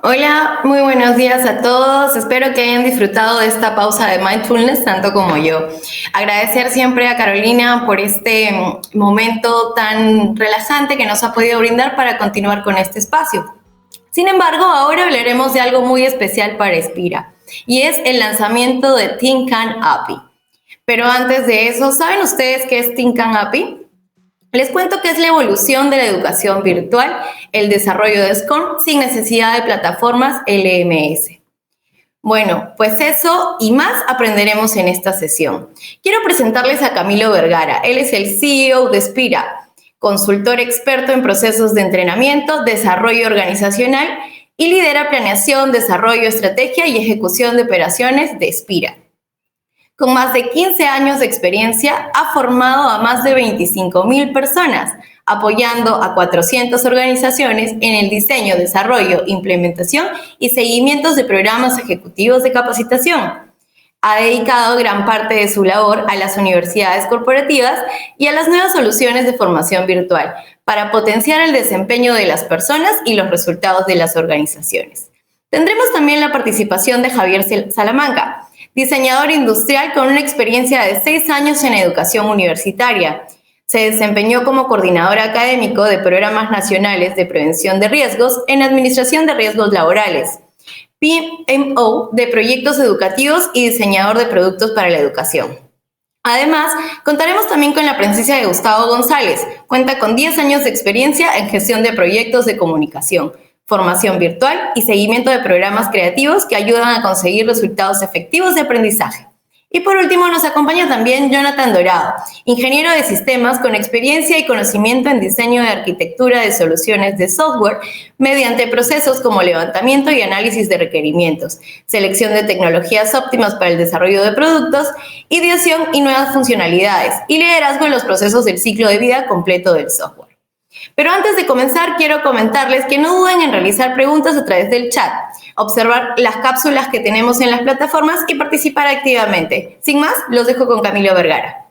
Hola, muy buenos días a todos. Espero que hayan disfrutado de esta pausa de mindfulness tanto como yo. Agradecer siempre a Carolina por este momento tan relajante que nos ha podido brindar para continuar con este espacio. Sin embargo, ahora hablaremos de algo muy especial para Espira y es el lanzamiento de Think Can API. Pero antes de eso, ¿saben ustedes qué es Think Can API? Les cuento que es la evolución de la educación virtual, el desarrollo de SCORM sin necesidad de plataformas LMS. Bueno, pues eso y más aprenderemos en esta sesión. Quiero presentarles a Camilo Vergara. Él es el CEO de Spira, consultor experto en procesos de entrenamiento, desarrollo organizacional y lidera planeación, desarrollo, estrategia y ejecución de operaciones de Spira. Con más de 15 años de experiencia, ha formado a más de 25,000 personas, apoyando a 400 organizaciones en el diseño, desarrollo, implementación y seguimientos de programas ejecutivos de capacitación. Ha dedicado gran parte de su labor a las universidades corporativas y a las nuevas soluciones de formación virtual para potenciar el desempeño de las personas y los resultados de las organizaciones. Tendremos también la participación de Javier Salamanca, diseñador industrial con una experiencia de 6 años en educación universitaria. Se desempeñó como coordinador académico de programas nacionales de prevención de riesgos en administración de riesgos laborales, PMO de proyectos educativos y diseñador de productos para la educación. Además, contaremos también con la presencia de Gustavo González. Cuenta con 10 años de experiencia en gestión de proyectos de comunicación, formación virtual y seguimiento de programas creativos que ayudan a conseguir resultados efectivos de aprendizaje. Y por último nos acompaña también Jonathan Dorado, ingeniero de sistemas con experiencia y conocimiento en diseño de arquitectura de soluciones de software mediante procesos como levantamiento y análisis de requerimientos, selección de tecnologías óptimas para el desarrollo de productos, ideación y nuevas funcionalidades, y liderazgo en los procesos del ciclo de vida completo del software. Pero antes de comenzar, quiero comentarles que no duden en realizar preguntas a través del chat, observar las cápsulas que tenemos en las plataformas y participar activamente. Sin más, los dejo con Camilo Vergara.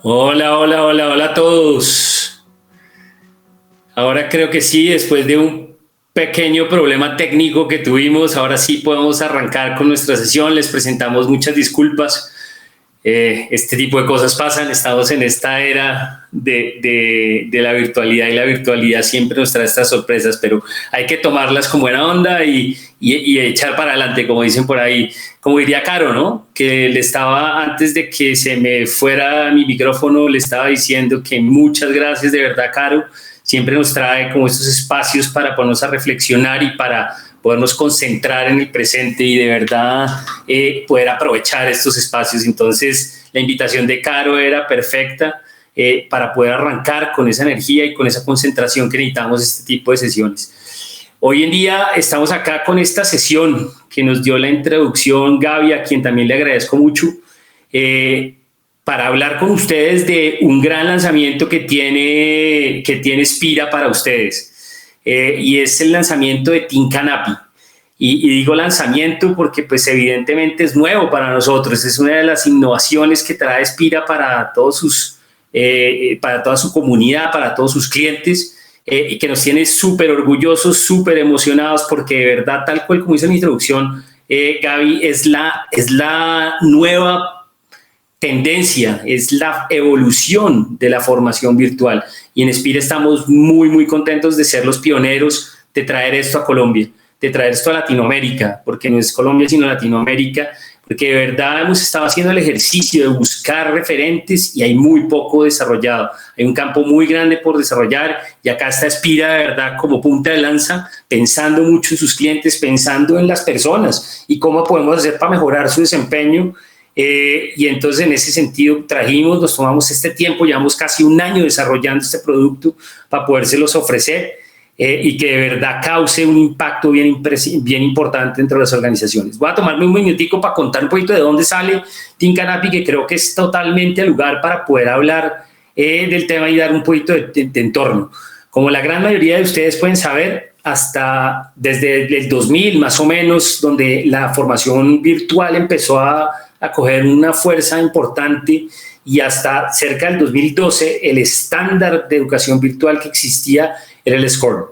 Hola, hola, hola, hola a todos. Ahora creo que sí, después de un pequeño problema técnico que tuvimos, ahora sí podemos arrancar con nuestra sesión. Les presentamos muchas disculpas. Este tipo de cosas pasan. Estamos en esta era de la virtualidad y la virtualidad siempre nos trae estas sorpresas, pero hay que tomarlas con buena onda y echar para adelante, como dicen por ahí. Como diría Caro, ¿no? Que le estaba, antes de que se me fuera mi micrófono, le estaba diciendo que muchas gracias de verdad, Caro. Siempre nos trae como estos espacios para ponernos a reflexionar y para podernos concentrar en el presente y de verdad poder aprovechar estos espacios. Entonces, la invitación de Caro era perfecta para poder arrancar con esa energía y con esa concentración que necesitamos este tipo de sesiones. Hoy en día estamos acá con esta sesión que nos dio la introducción Gaby, a quien también le agradezco mucho, para hablar con ustedes de un gran lanzamiento que tiene Spira para ustedes. Y es el lanzamiento de Tincanapi. Y digo lanzamiento porque pues evidentemente es nuevo para nosotros, es una de las innovaciones que trae Spira para para toda su comunidad, para todos sus clientes, y que nos tiene súper orgullosos, súper emocionados, porque de verdad, tal cual como dice mi introducción, Gaby, es la nueva tendencia, es la evolución de la formación virtual. Y en Spira estamos muy, muy contentos de ser los pioneros de traer esto a Colombia, de traer esto a Latinoamérica, porque no es Colombia, sino Latinoamérica, porque de verdad hemos estado haciendo el ejercicio de buscar referentes y hay muy poco desarrollado. Hay un campo muy grande por desarrollar y acá está Spira de verdad como punta de lanza, pensando mucho en sus clientes, pensando en las personas y cómo podemos hacer para mejorar su desempeño. Y entonces en ese sentido nos tomamos este tiempo, llevamos casi un año desarrollando este producto para podérselos ofrecer y que de verdad cause un impacto bien importante entre las organizaciones. Voy a tomarme un minutico para contar un poquito de dónde sale Tincanapi, que creo que es totalmente el lugar para poder hablar del tema y dar un poquito de entorno. Como la gran mayoría de ustedes pueden saber, hasta desde el 2000 más o menos, donde la formación virtual empezó a coger una fuerza importante y hasta cerca del 2012 el estándar de educación virtual que existía era el SCORM.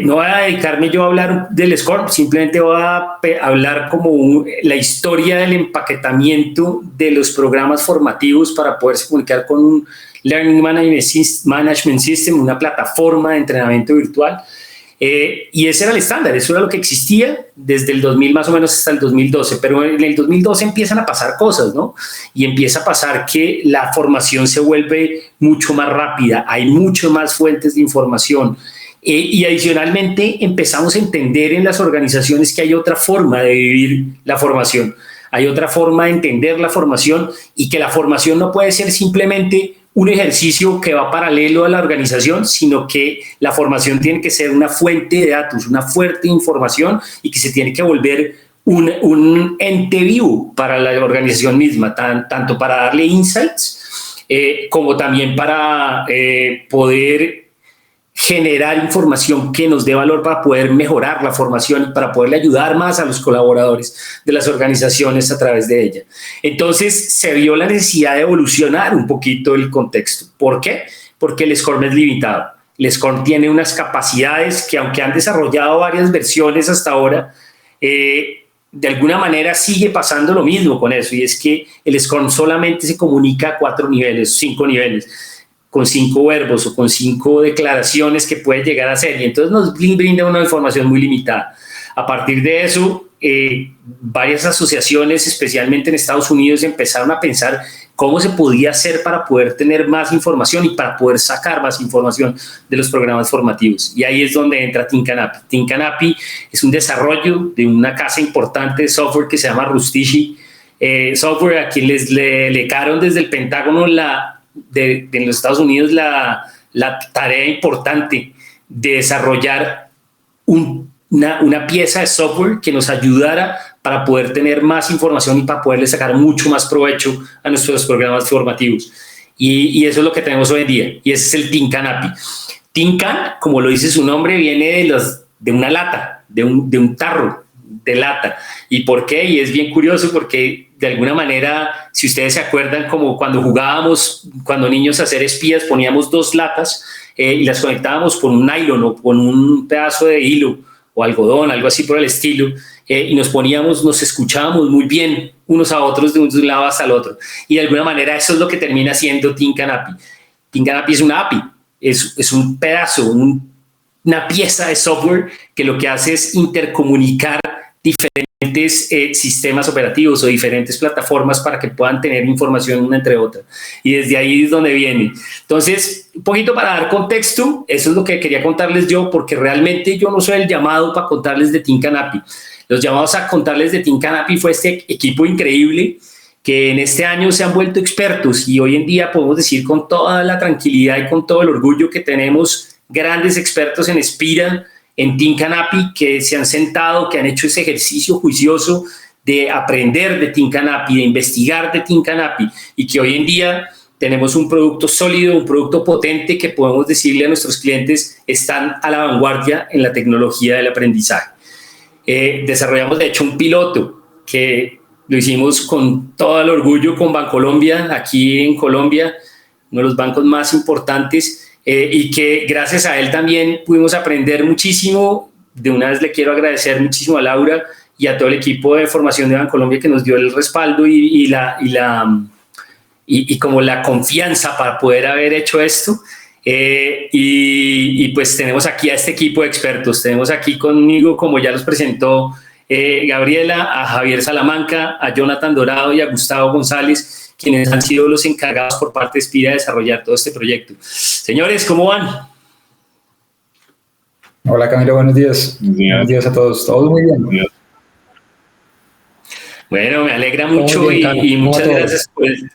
No voy a dedicarme yo a hablar del SCORM, simplemente voy a hablar como la historia del empaquetamiento de los programas formativos para poderse comunicar con un Learning Management System, una plataforma de entrenamiento virtual. Y ese era el estándar, eso era lo que existía desde el 2000 más o menos hasta el 2012, pero en el 2012 empiezan a pasar cosas, ¿no? Y empieza a pasar que la formación se vuelve mucho más rápida, hay mucho más fuentes de información, y adicionalmente empezamos a entender en las organizaciones que hay otra forma de vivir la formación, hay otra forma de entender la formación y que la formación no puede ser simplemente un ejercicio que va paralelo a la organización, sino que la formación tiene que ser una fuente de datos, una fuente de información y que se tiene que volver un ente vivo para la organización misma, tanto para darle insights como también para poder generar información que nos dé valor para poder mejorar la formación y para poderle ayudar más a los colaboradores de las organizaciones a través de ella. Entonces se vio la necesidad de evolucionar un poquito el contexto. ¿Por qué? Porque el SCORM es limitado. El SCORM tiene unas capacidades que, aunque han desarrollado varias versiones hasta ahora, de alguna manera sigue pasando lo mismo con eso, y es que el SCORM solamente se comunica a 4 niveles, 5 niveles, con 5 verbos o con 5 declaraciones que puede llegar a hacer, y entonces nos brinda una información muy limitada. A partir de eso, varias asociaciones, especialmente en Estados Unidos, empezaron a pensar cómo se podía hacer para poder tener más información y para poder sacar más información de los programas formativos. Y ahí es donde entra Tincanapi. Tincanapi es un desarrollo de una casa importante de software que se llama Rustici Software, a quien le caron desde el Pentágono de los Estados Unidos la tarea importante de desarrollar una pieza de software que nos ayudara para poder tener más información y para poderle sacar mucho más provecho a nuestros programas formativos. Y eso es lo que tenemos hoy en día, y ese es el Tincanapi. Tincan, como lo dice su nombre, viene de una lata, de un tarro de lata. ¿Y por qué? Y es bien curioso porque de alguna manera, si ustedes se acuerdan, como cuando jugábamos, cuando niños a ser espías, poníamos dos latas y las conectábamos con un nylon o con un pedazo de hilo o algodón, algo así por el estilo, y nos escuchábamos muy bien unos a otros de un lado hasta el otro. Y de alguna manera eso es lo que termina siendo Thinking.Api. Thinking.Api es una API, es un pedazo, una pieza de software que lo que hace es intercomunicar diferentes sistemas operativos o diferentes plataformas para que puedan tener información una entre otras. Y desde ahí es donde viene. Entonces, un poquito para dar contexto, eso es lo que quería contarles yo, porque realmente yo no soy el llamado para contarles de Thinking.Api. Los llamados a contarles de Thinking.Api fue este equipo increíble que en este año se han vuelto expertos y hoy en día podemos decir con toda la tranquilidad y con todo el orgullo que tenemos grandes expertos en Spira, en Thinking.Api, que se han sentado, que han hecho ese ejercicio juicioso de aprender de Thinking.Api, de investigar de Thinking.Api, y que hoy en día tenemos un producto sólido, un producto potente que podemos decirle a nuestros clientes están a la vanguardia en la tecnología del aprendizaje. Desarrollamos de hecho un piloto que lo hicimos con todo el orgullo con Bancolombia, aquí en Colombia, uno de los bancos más importantes, y que gracias a él también pudimos aprender muchísimo. De una vez le quiero agradecer muchísimo a Laura y a todo el equipo de formación de Bancolombia que nos dio el respaldo y como la confianza para poder haber hecho esto. Y pues tenemos aquí a este equipo de expertos. Tenemos aquí conmigo, como ya los presentó Gabriela, a Javier Salamanca, a Jonathan Dorado y a Gustavo González, quienes han sido los encargados por parte de Spira de desarrollar todo este proyecto. Señores, ¿cómo van? Hola Camilo, buenos días. Buenos días a todos. Todos muy bien. Bueno, me alegra mucho y muchas gracias por el...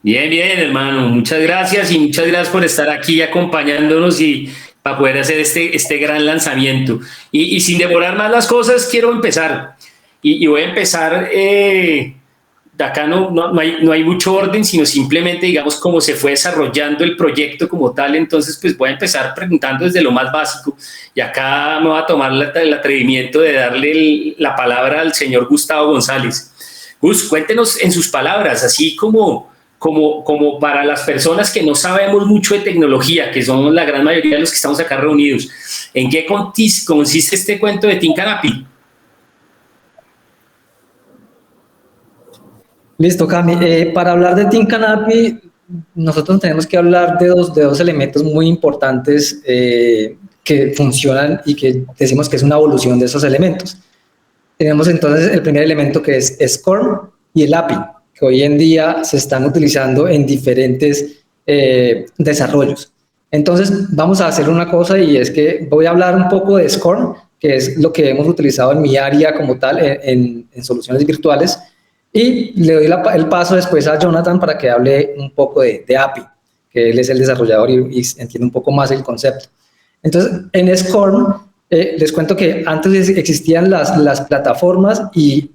Bien, hermano. Muchas gracias y muchas gracias por estar aquí acompañándonos y para poder hacer este gran lanzamiento. Y sin demorar más las cosas, quiero empezar. Y voy a empezar... de acá no hay mucho orden, sino simplemente, digamos, cómo se fue desarrollando el proyecto como tal. Entonces, pues voy a empezar preguntando desde lo más básico. Y acá me voy a tomar el atrevimiento de darle la palabra al señor Gustavo González. Gus, cuéntenos en sus palabras, así como para las personas que no sabemos mucho de tecnología, que son la gran mayoría de los que estamos acá reunidos, ¿en qué consiste este cuento de Thinking.Api? Listo, Cami. Para hablar de Thinking.Api, nosotros tenemos que hablar de dos elementos muy importantes que funcionan y que decimos que es una evolución de esos elementos. Tenemos entonces el primer elemento que es SCORM y el API, que hoy en día se están utilizando en diferentes desarrollos. Entonces, vamos a hacer una cosa y es que voy a hablar un poco de SCORM, que es lo que hemos utilizado en mi área como tal, en soluciones virtuales. Y le doy el paso después a Jonathan para que hable un poco de API, que él es el desarrollador y entiende un poco más el concepto. Entonces, en SCORM, les cuento que antes existían las plataformas y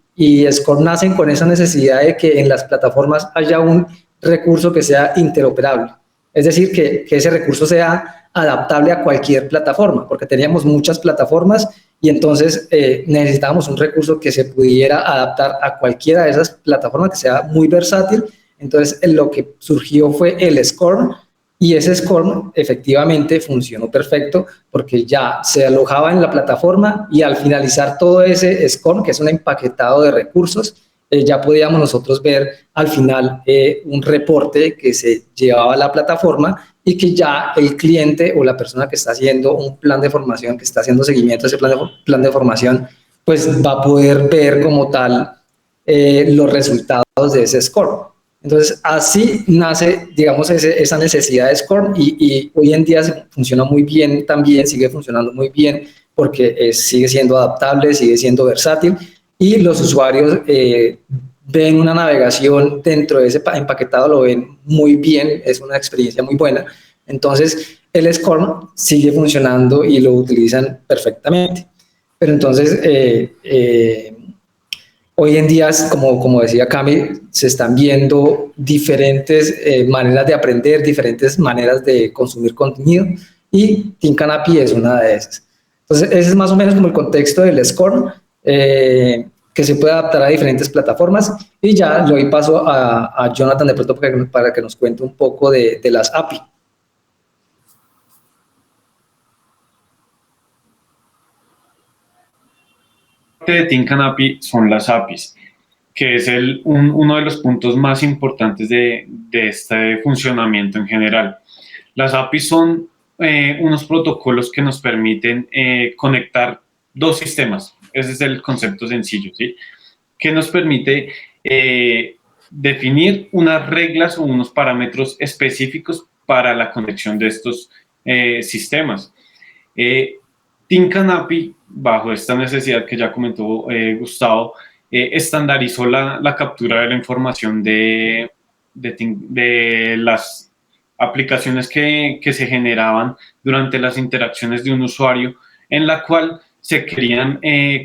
SCORM nacen con esa necesidad de que en las plataformas haya un recurso que sea interoperable. Es decir, que ese recurso sea adaptable a cualquier plataforma, porque teníamos muchas plataformas y entonces necesitábamos un recurso que se pudiera adaptar a cualquiera de esas plataformas, que sea muy versátil. Entonces, lo que surgió fue el SCORM, y ese SCORM efectivamente funcionó perfecto porque ya se alojaba en la plataforma y al finalizar todo ese SCORM, que es un empaquetado de recursos, ya podíamos nosotros ver al final un reporte que se llevaba a la plataforma y que ya el cliente o la persona que está haciendo un plan de formación, que está haciendo seguimiento a ese plan de formación, pues va a poder ver como tal los resultados de ese SCORM. Entonces, así nace, digamos, esa necesidad de SCORM y hoy en día funciona muy bien también, sigue funcionando muy bien porque sigue siendo adaptable, sigue siendo versátil y los usuarios ven una navegación dentro de ese empaquetado, lo ven muy bien, es una experiencia muy buena. Entonces, el SCORM sigue funcionando y lo utilizan perfectamente. Pero entonces, hoy en día, como decía Cami, se están viendo diferentes maneras de aprender, diferentes maneras de consumir contenido y Thinking.Api es una de esas. Entonces, ese es más o menos como el contexto del SCORM. que se puede adaptar a diferentes plataformas. Y ya le doy paso a Jonathan de pronto para que nos cuente un poco de las API. De ThinkANAPI son las APIs, que es uno de los puntos más importantes de este funcionamiento en general. Las APIs son unos protocolos que nos permiten conectar dos sistemas. Ese es el concepto sencillo, ¿sí? Que nos permite definir unas reglas o unos parámetros específicos para la conexión de estos sistemas. ThinkANAPI, bajo esta necesidad que ya comentó Gustavo, estandarizó la captura de la información de las aplicaciones que se generaban durante las interacciones de un usuario, en la cual se querían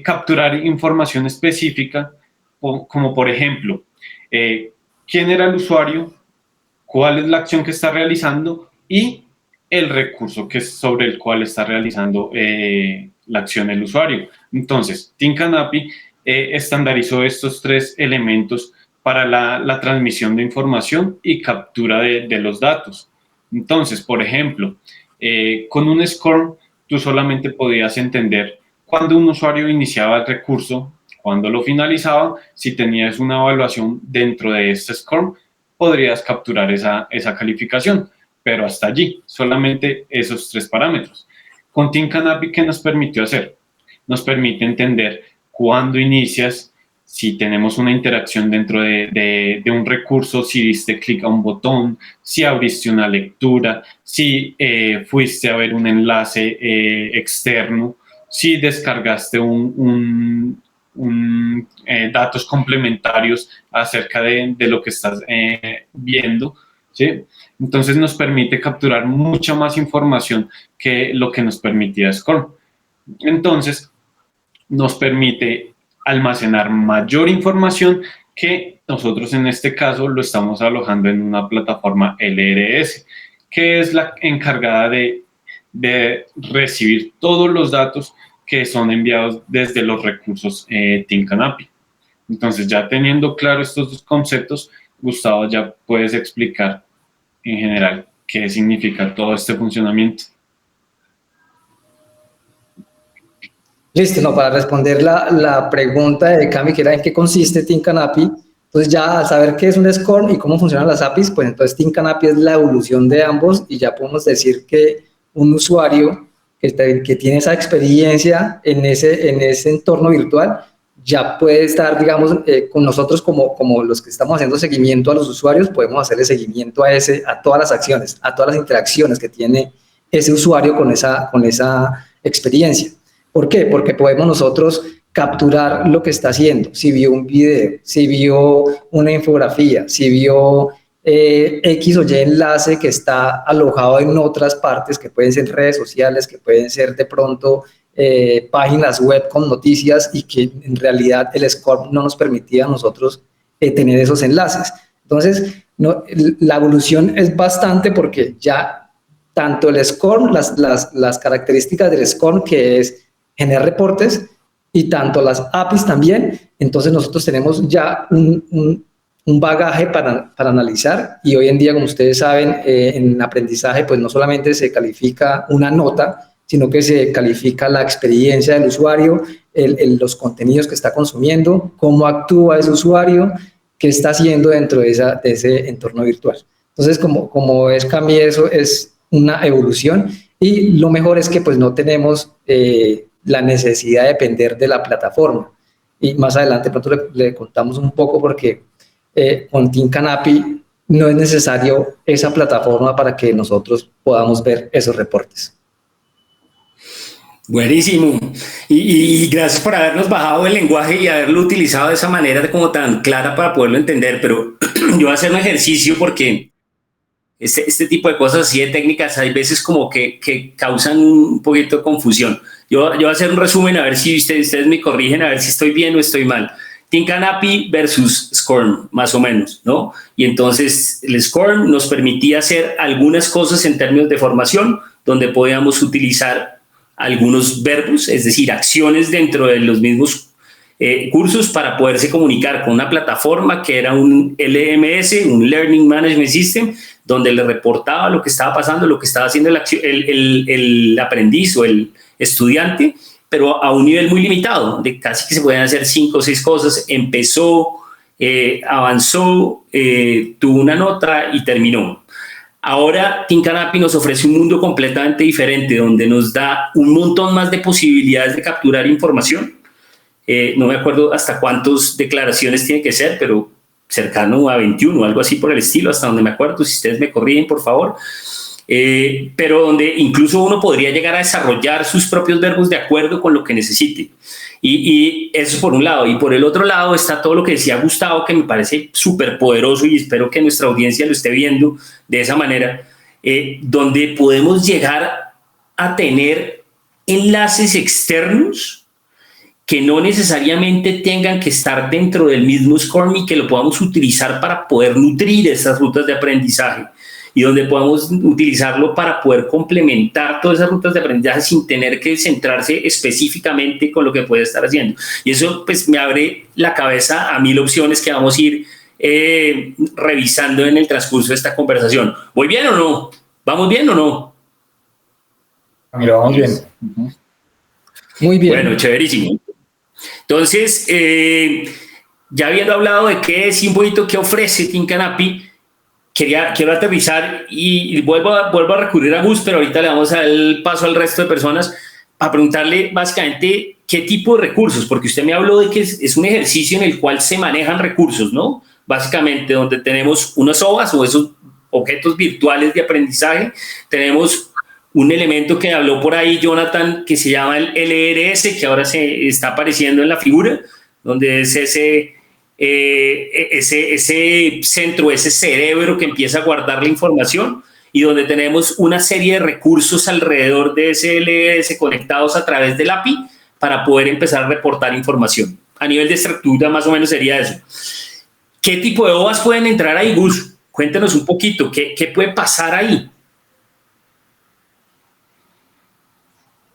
capturar información específica, como por ejemplo, quién era el usuario, cuál es la acción que está realizando y el recurso sobre el cual está realizando la acción el usuario. Entonces, ThinkANAPI estandarizó estos tres elementos para la transmisión de información y captura de los datos. Entonces, por ejemplo, con un SCORM, tú solamente podías entender cuándo un usuario iniciaba el recurso, cuándo lo finalizaba. Si tenías una evaluación dentro de este SCORM, podrías capturar esa calificación, pero hasta allí, solamente esos tres parámetros. Con ThinkANAPI, ¿qué nos permitió hacer? Nos permite entender cuándo inicias, si tenemos una interacción dentro de un recurso, si diste clic a un botón, si abriste una lectura, si fuiste a ver un enlace externo, si descargaste datos complementarios acerca de lo que estás viendo, ¿sí? Entonces nos permite capturar mucha más información que lo que nos permitía SCORM. Entonces nos permite almacenar mayor información que nosotros en este caso lo estamos alojando en una plataforma LRS, que es la encargada de recibir todos los datos que son enviados desde los recursos ThinkANAPI. Entonces, ya teniendo claro estos dos conceptos, Gustavo, ya puedes explicar en general qué significa todo este funcionamiento. Listo, no, para responder la pregunta de Cami, que era en qué consiste ThinkANAPI, entonces ya al saber qué es un SCORM y cómo funcionan las APIs, pues entonces ThinkANAPI es la evolución de ambos y ya podemos decir que un usuario que tiene esa experiencia en ese entorno virtual ya puede estar, digamos, con nosotros como los que estamos haciendo seguimiento a los usuarios, podemos hacerle seguimiento a todas las acciones, a todas las interacciones que tiene ese usuario con esa experiencia. ¿Por qué? Porque podemos nosotros capturar lo que está haciendo, si vio un video, si vio una infografía, si vio X o Y enlace que está alojado en otras partes, que pueden ser redes sociales, que pueden ser de pronto páginas web con noticias y que en realidad el SCORM no nos permitía a nosotros tener esos enlaces. Entonces, la evolución es bastante porque ya tanto el SCORM, las características del SCORM, que es generar reportes, y tanto las APIs también, entonces nosotros tenemos ya un bagaje para analizar, y hoy en día, como ustedes saben, en aprendizaje, pues no solamente se califica una nota, sino que se califica la experiencia del usuario, los contenidos que está consumiendo, cómo actúa ese usuario, qué está haciendo dentro de ese entorno virtual. Entonces, como es Cami, eso es una evolución, y lo mejor es que pues no tenemos la necesidad de depender de la plataforma. Y más adelante pronto le contamos un poco porque con ThinkANAPI no es necesario esa plataforma para que nosotros podamos ver esos reportes. Buenísimo. Y gracias por habernos bajado el lenguaje y haberlo utilizado de esa manera como tan clara para poderlo entender. Pero yo voy a hacer un ejercicio porque este tipo de cosas así de técnicas hay veces como que causan un poquito de confusión. Yo voy a hacer un resumen a ver si ustedes me corrigen, a ver si estoy bien o estoy mal. ThinkANAPI versus SCORM, más o menos, ¿no? Y entonces el SCORM nos permitía hacer algunas cosas en términos de formación, donde podíamos utilizar algunos verbos, es decir, acciones dentro de los mismos cursos para poderse comunicar con una plataforma que era un LMS, un Learning Management System, donde le reportaba lo que estaba pasando, lo que estaba haciendo el aprendiz o el estudiante, pero a un nivel muy limitado, de casi que se podían hacer 5 o 6 cosas. Empezó, avanzó, tuvo una nota y terminó. Ahora Thinkanapy nos ofrece un mundo completamente diferente, donde nos da un montón más de posibilidades de capturar información. No me acuerdo hasta cuántas declaraciones tiene que ser, pero cercano a 21 o algo así por el estilo, hasta donde me acuerdo, si ustedes me corrigen, por favor. Pero donde incluso uno podría llegar a desarrollar sus propios verbos de acuerdo con lo que necesite. Y eso por un lado. Y por el otro lado está todo lo que decía Gustavo, que me parece súper poderoso y espero que nuestra audiencia lo esté viendo de esa manera, donde podemos llegar a tener enlaces externos que no necesariamente tengan que estar dentro del mismo SCORM y que lo podamos utilizar para poder nutrir esas rutas de aprendizaje, y donde podamos utilizarlo para poder complementar todas esas rutas de aprendizaje sin tener que centrarse específicamente con lo que puede estar haciendo. Y eso pues me abre la cabeza a 1000 opciones que vamos a ir revisando en el transcurso de esta conversación. ¿Voy bien o no? ¿Vamos bien o no? Mira, vamos bien. Muy bien. Bueno, chéverísimo. Entonces, ya habiendo hablado de qué es y un poquito qué ofrece Thinkanapy, quiero aterrizar y vuelvo a recurrir a Gus, pero ahorita le vamos a dar el paso al resto de personas a preguntarle básicamente qué tipo de recursos, porque usted me habló de que es un ejercicio en el cual se manejan recursos, ¿no? Básicamente, donde tenemos unas OVAs o esos objetos virtuales de aprendizaje, tenemos un elemento que habló por ahí Jonathan que se llama el LRS, que ahora se está apareciendo en la figura, donde es ese centro, ese cerebro que empieza a guardar la información, y donde tenemos una serie de recursos alrededor de ese LRS conectados a través del API para poder empezar a reportar información. A nivel de estructura más o menos sería eso. ¿Qué tipo de OVAs pueden entrar ahí, Gus? Cuéntenos un poquito, ¿qué puede pasar ahí?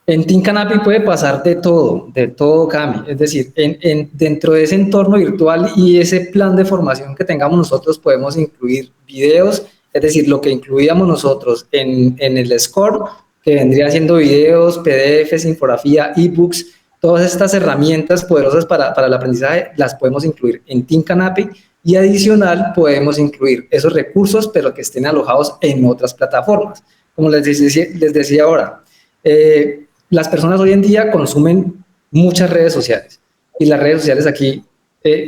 En Thinkanapy puede pasar de todo, Cami. Es decir, dentro de ese entorno virtual y ese plan de formación que tengamos nosotros podemos incluir videos, es decir, lo que incluíamos nosotros en el SCORM, que vendría siendo videos, PDFs, infografía, ebooks, todas estas herramientas poderosas para el aprendizaje las podemos incluir en Thinkanapy, y adicional podemos incluir esos recursos, pero que estén alojados en otras plataformas. Como les decía ahora, las personas hoy en día consumen muchas redes sociales, y las redes sociales aquí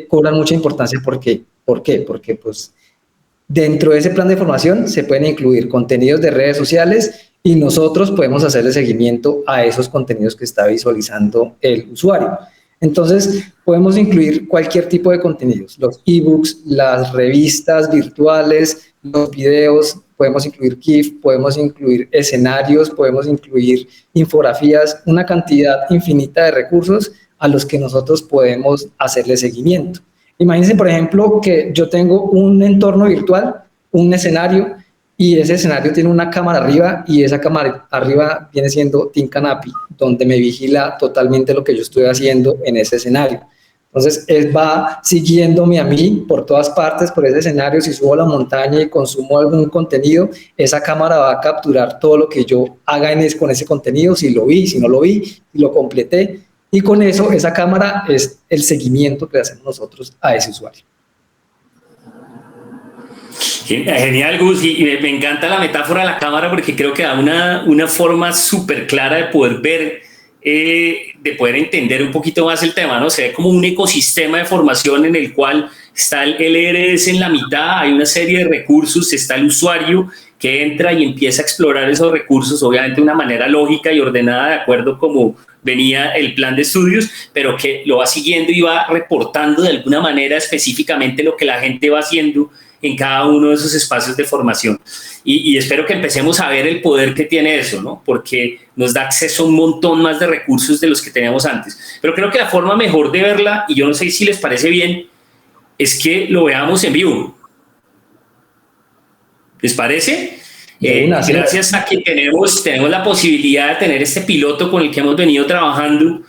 cobran mucha importancia. ¿Por qué? Porque pues, dentro de ese plan de formación se pueden incluir contenidos de redes sociales y nosotros podemos hacerle seguimiento a esos contenidos que está visualizando el usuario. Entonces, podemos incluir cualquier tipo de contenidos, los ebooks, las revistas virtuales, los videos, podemos incluir GIF, podemos incluir escenarios, podemos incluir infografías, una cantidad infinita de recursos a los que nosotros podemos hacerle seguimiento. Imagínense, por ejemplo, que yo tengo un entorno virtual, un escenario, y ese escenario tiene una cámara arriba, y esa cámara arriba viene siendo Thinkanapy, donde me vigila totalmente lo que yo estoy haciendo en ese escenario. Entonces, él va siguiéndome a mí por todas partes, por ese escenario. Si subo a la montaña y consumo algún contenido, esa cámara va a capturar todo lo que yo haga con ese contenido, si lo vi, si no lo vi, si lo completé. Y con eso, esa cámara es el seguimiento que hacemos nosotros a ese usuario. Genial, Gus, y me encanta la metáfora de la cámara, porque creo que da una forma súper clara de poder ver, de poder entender un poquito más el tema, ¿no? Se ve como un ecosistema de formación en el cual está el LRS en la mitad, hay una serie de recursos, está el usuario que entra y empieza a explorar esos recursos, obviamente de una manera lógica y ordenada, de acuerdo como venía el plan de estudios, pero que lo va siguiendo y va reportando de alguna manera específicamente lo que la gente va haciendo en cada uno de esos espacios de formación. Y espero que empecemos a ver el poder que tiene eso, ¿no? Porque nos da acceso a un montón más de recursos de los que teníamos antes. Pero creo que la forma mejor de verla, y yo no sé si les parece bien, es que lo veamos en vivo. ¿Les parece? Gracias a que tenemos la posibilidad de tener este piloto con el que hemos venido trabajando,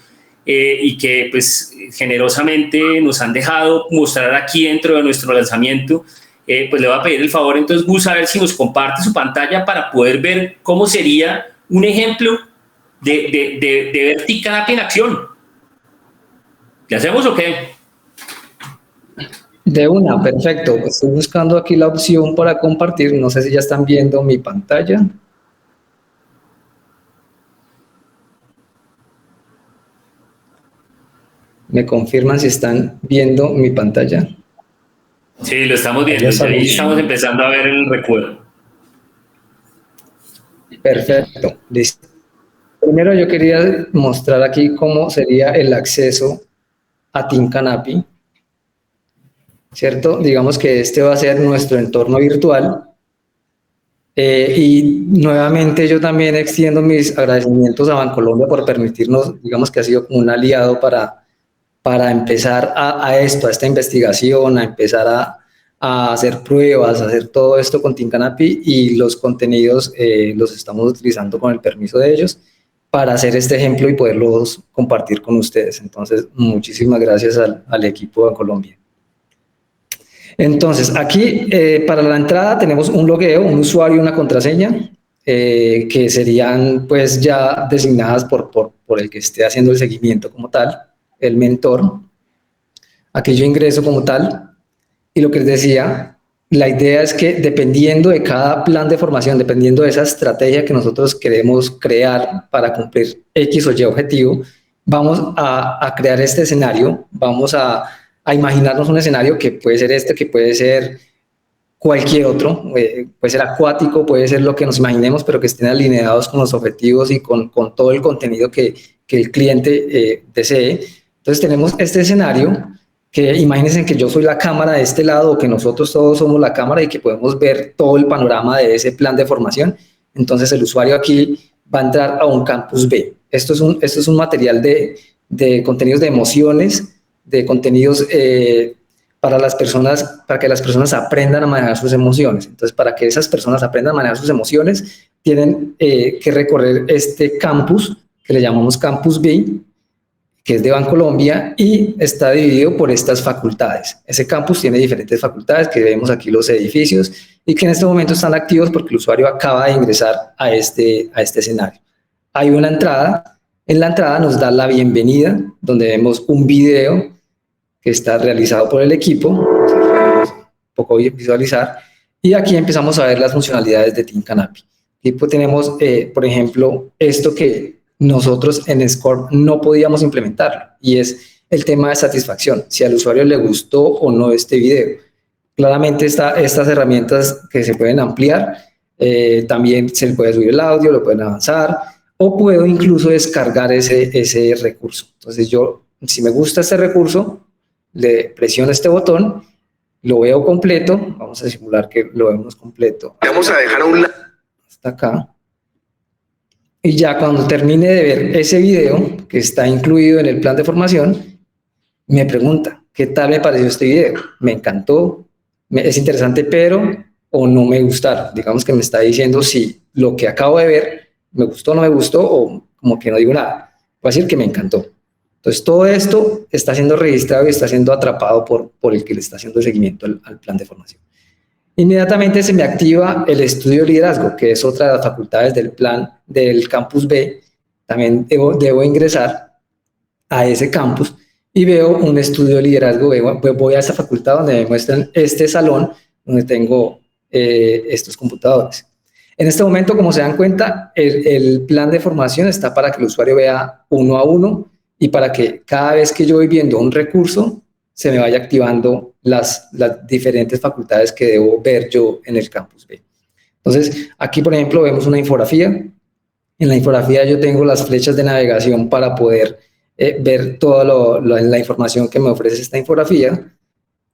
y que pues generosamente nos han dejado mostrar aquí dentro de nuestro lanzamiento. Pues le voy a pedir el favor entonces, Gus, a ver si nos comparte su pantalla para poder ver cómo sería un ejemplo de ver Team Canapé en acción. ¿Le hacemos o qué? De una, perfecto. Estoy buscando aquí la opción para compartir. No sé si ya están viendo mi pantalla. ¿Me confirman si están viendo mi pantalla? Sí, lo estamos viendo. Ahí estamos empezando a ver el recuerdo. Perfecto. Listo. Primero yo quería mostrar aquí cómo sería el acceso a Team Canapé, ¿cierto? Digamos que este va a ser nuestro entorno virtual. Y nuevamente yo también extiendo mis agradecimientos a Bancolombia por permitirnos, digamos que ha sido como un aliado para empezar a esta investigación, a empezar a hacer pruebas, a hacer todo esto con Team Canapé, y los contenidos los estamos utilizando con el permiso de ellos para hacer este ejemplo y poderlos compartir con ustedes. Entonces, muchísimas gracias al equipo de Bancolombia. Entonces, aquí para la entrada tenemos un logueo, un usuario y una contraseña que serían pues ya designadas por el que esté haciendo el seguimiento como tal, el mentor. Aquí yo ingreso como tal y lo que les decía, la idea es que dependiendo de cada plan de formación, dependiendo de esa estrategia que nosotros queremos crear para cumplir X o Y objetivo, vamos a crear este escenario, vamos a imaginarnos un escenario que puede ser este, que puede ser cualquier otro, puede ser acuático, puede ser lo que nos imaginemos, pero que estén alineados con los objetivos y con todo el contenido que el cliente desee. Entonces tenemos este escenario que imagínense que yo soy la cámara de este lado, o que nosotros todos somos la cámara y que podemos ver todo el panorama de ese plan de formación. Entonces el usuario aquí va a entrar a un campus B. Esto es un material de contenidos de emociones, de contenidos para que las personas aprendan a manejar sus emociones. Entonces, para que esas personas aprendan a manejar sus emociones, tienen que recorrer este campus, que le llamamos Campus B, que es de Bancolombia, y está dividido por estas facultades. Ese campus tiene diferentes facultades, que vemos aquí los edificios, y que en este momento están activos porque el usuario acaba de ingresar a este escenario. Hay una entrada. En la entrada nos da la bienvenida, donde vemos un video que está realizado por el equipo, un poco visualizar, y aquí empezamos a ver las funcionalidades de Team Canapé. Y pues tenemos, por ejemplo, esto que nosotros en SCORP no podíamos implementar, y es el tema de satisfacción, si al usuario le gustó o no este video. Claramente estas herramientas que se pueden ampliar, también se le puede subir el audio, lo pueden avanzar, o puedo incluso descargar ese recurso. Entonces yo, si me gusta este recurso, le presiono este botón, lo veo completo, vamos a simular que lo vemos completo. Vamos a dejar a un lado. Hasta acá. Y ya cuando termine de ver ese video, que está incluido en el plan de formación, me pregunta, ¿qué tal me pareció este video? Me encantó, es interesante, pero o no me gustaron. Digamos que me está diciendo si lo que acabo de ver me gustó o no me gustó, o como que no digo nada. Voy a decir que me encantó. Entonces, todo esto está siendo registrado y está siendo atrapado por el que le está haciendo el seguimiento al plan de formación. Inmediatamente se me activa el estudio de liderazgo, que es otra de las facultades del plan del campus B. También debo ingresar a ese campus y veo un estudio de liderazgo. Voy a esa facultad donde me muestran este salón donde tengo estos computadores. En este momento, como se dan cuenta, el plan de formación está para que el usuario vea uno a uno y para que cada vez que yo voy viendo un recurso, se me vaya activando las diferentes facultades que debo ver yo en el campus B. Entonces, aquí, por ejemplo, vemos una infografía. En la infografía yo tengo las flechas de navegación para poder ver toda la información que me ofrece esta infografía.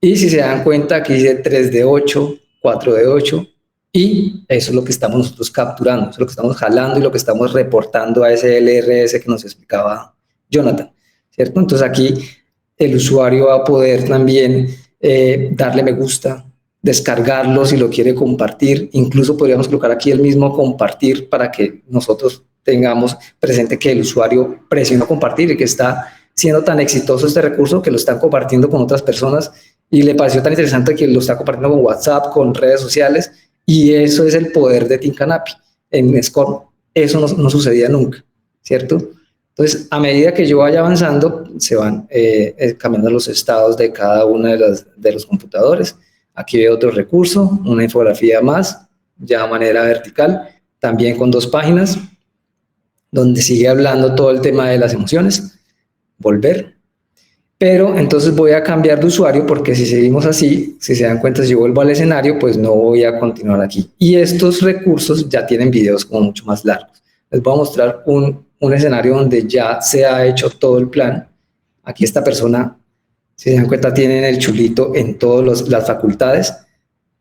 Y si se dan cuenta, aquí dice 3 de 8, 4 de 8, y eso es lo que estamos nosotros capturando, eso es lo que estamos jalando y lo que estamos reportando a ese LRS que nos explicaba Jonathan, ¿cierto? Entonces aquí el usuario va a poder también darle me gusta, descargarlo si lo quiere compartir, incluso podríamos colocar aquí el mismo compartir para que nosotros tengamos presente que el usuario presionó compartir y que está siendo tan exitoso este recurso que lo están compartiendo con otras personas y le pareció tan interesante que lo está compartiendo con WhatsApp, con redes sociales, y eso es el poder de Thinkanappi. En SCORM eso no sucedía nunca, ¿cierto? Entonces, a medida que yo vaya avanzando, se van cambiando los estados de cada uno de los computadores. Aquí veo otro recurso, una infografía más, ya de manera vertical, también con 2 páginas, donde sigue hablando todo el tema de las emociones. Volver. Pero entonces voy a cambiar de usuario porque si seguimos así, si se dan cuenta, si yo vuelvo al escenario, pues no voy a continuar aquí. Y estos recursos ya tienen videos como mucho más largos. Les voy a mostrar un escenario donde ya se ha hecho todo el plan. Aquí esta persona, si se dan cuenta, tiene el chulito en todas las facultades.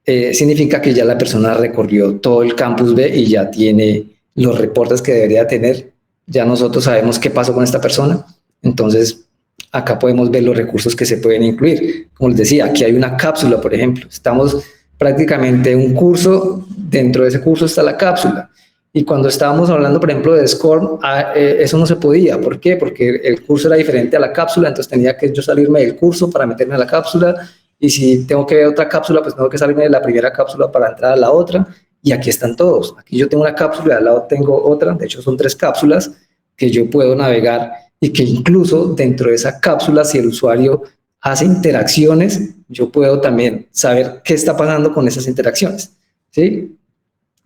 Significa que ya la persona recorrió todo el campus B y ya tiene los reportes que debería tener. Ya nosotros sabemos qué pasó con esta persona. Entonces, acá podemos ver los recursos que se pueden incluir. Como les decía, aquí hay una cápsula, por ejemplo. Estamos prácticamente en un curso, dentro de ese curso está la cápsula. Y cuando estábamos hablando, por ejemplo, de SCORM, eso no se podía. ¿Por qué? Porque el curso era diferente a la cápsula, entonces tenía que yo salirme del curso para meterme a la cápsula, y si tengo que ver otra cápsula, pues tengo que salirme de la primera cápsula para entrar a la otra, y aquí están todos. Aquí yo tengo una cápsula y al lado tengo otra, de hecho son 3 cápsulas que yo puedo navegar, y que incluso dentro de esa cápsula, si el usuario hace interacciones, yo puedo también saber qué está pasando con esas interacciones, ¿sí?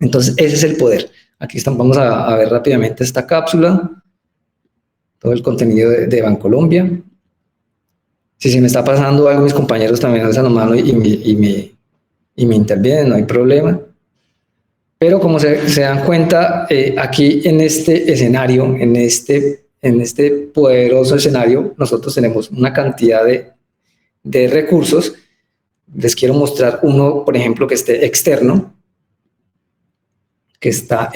Entonces, ese es el poder. Aquí vamos a ver rápidamente esta cápsula, todo el contenido de Bancolombia. Si se me está pasando algo, mis compañeros también alzan la mano y me intervienen, no hay problema. Pero como se dan cuenta, aquí en este escenario, en este poderoso escenario, nosotros tenemos una cantidad de recursos. Les quiero mostrar uno, por ejemplo, que esté externo, que está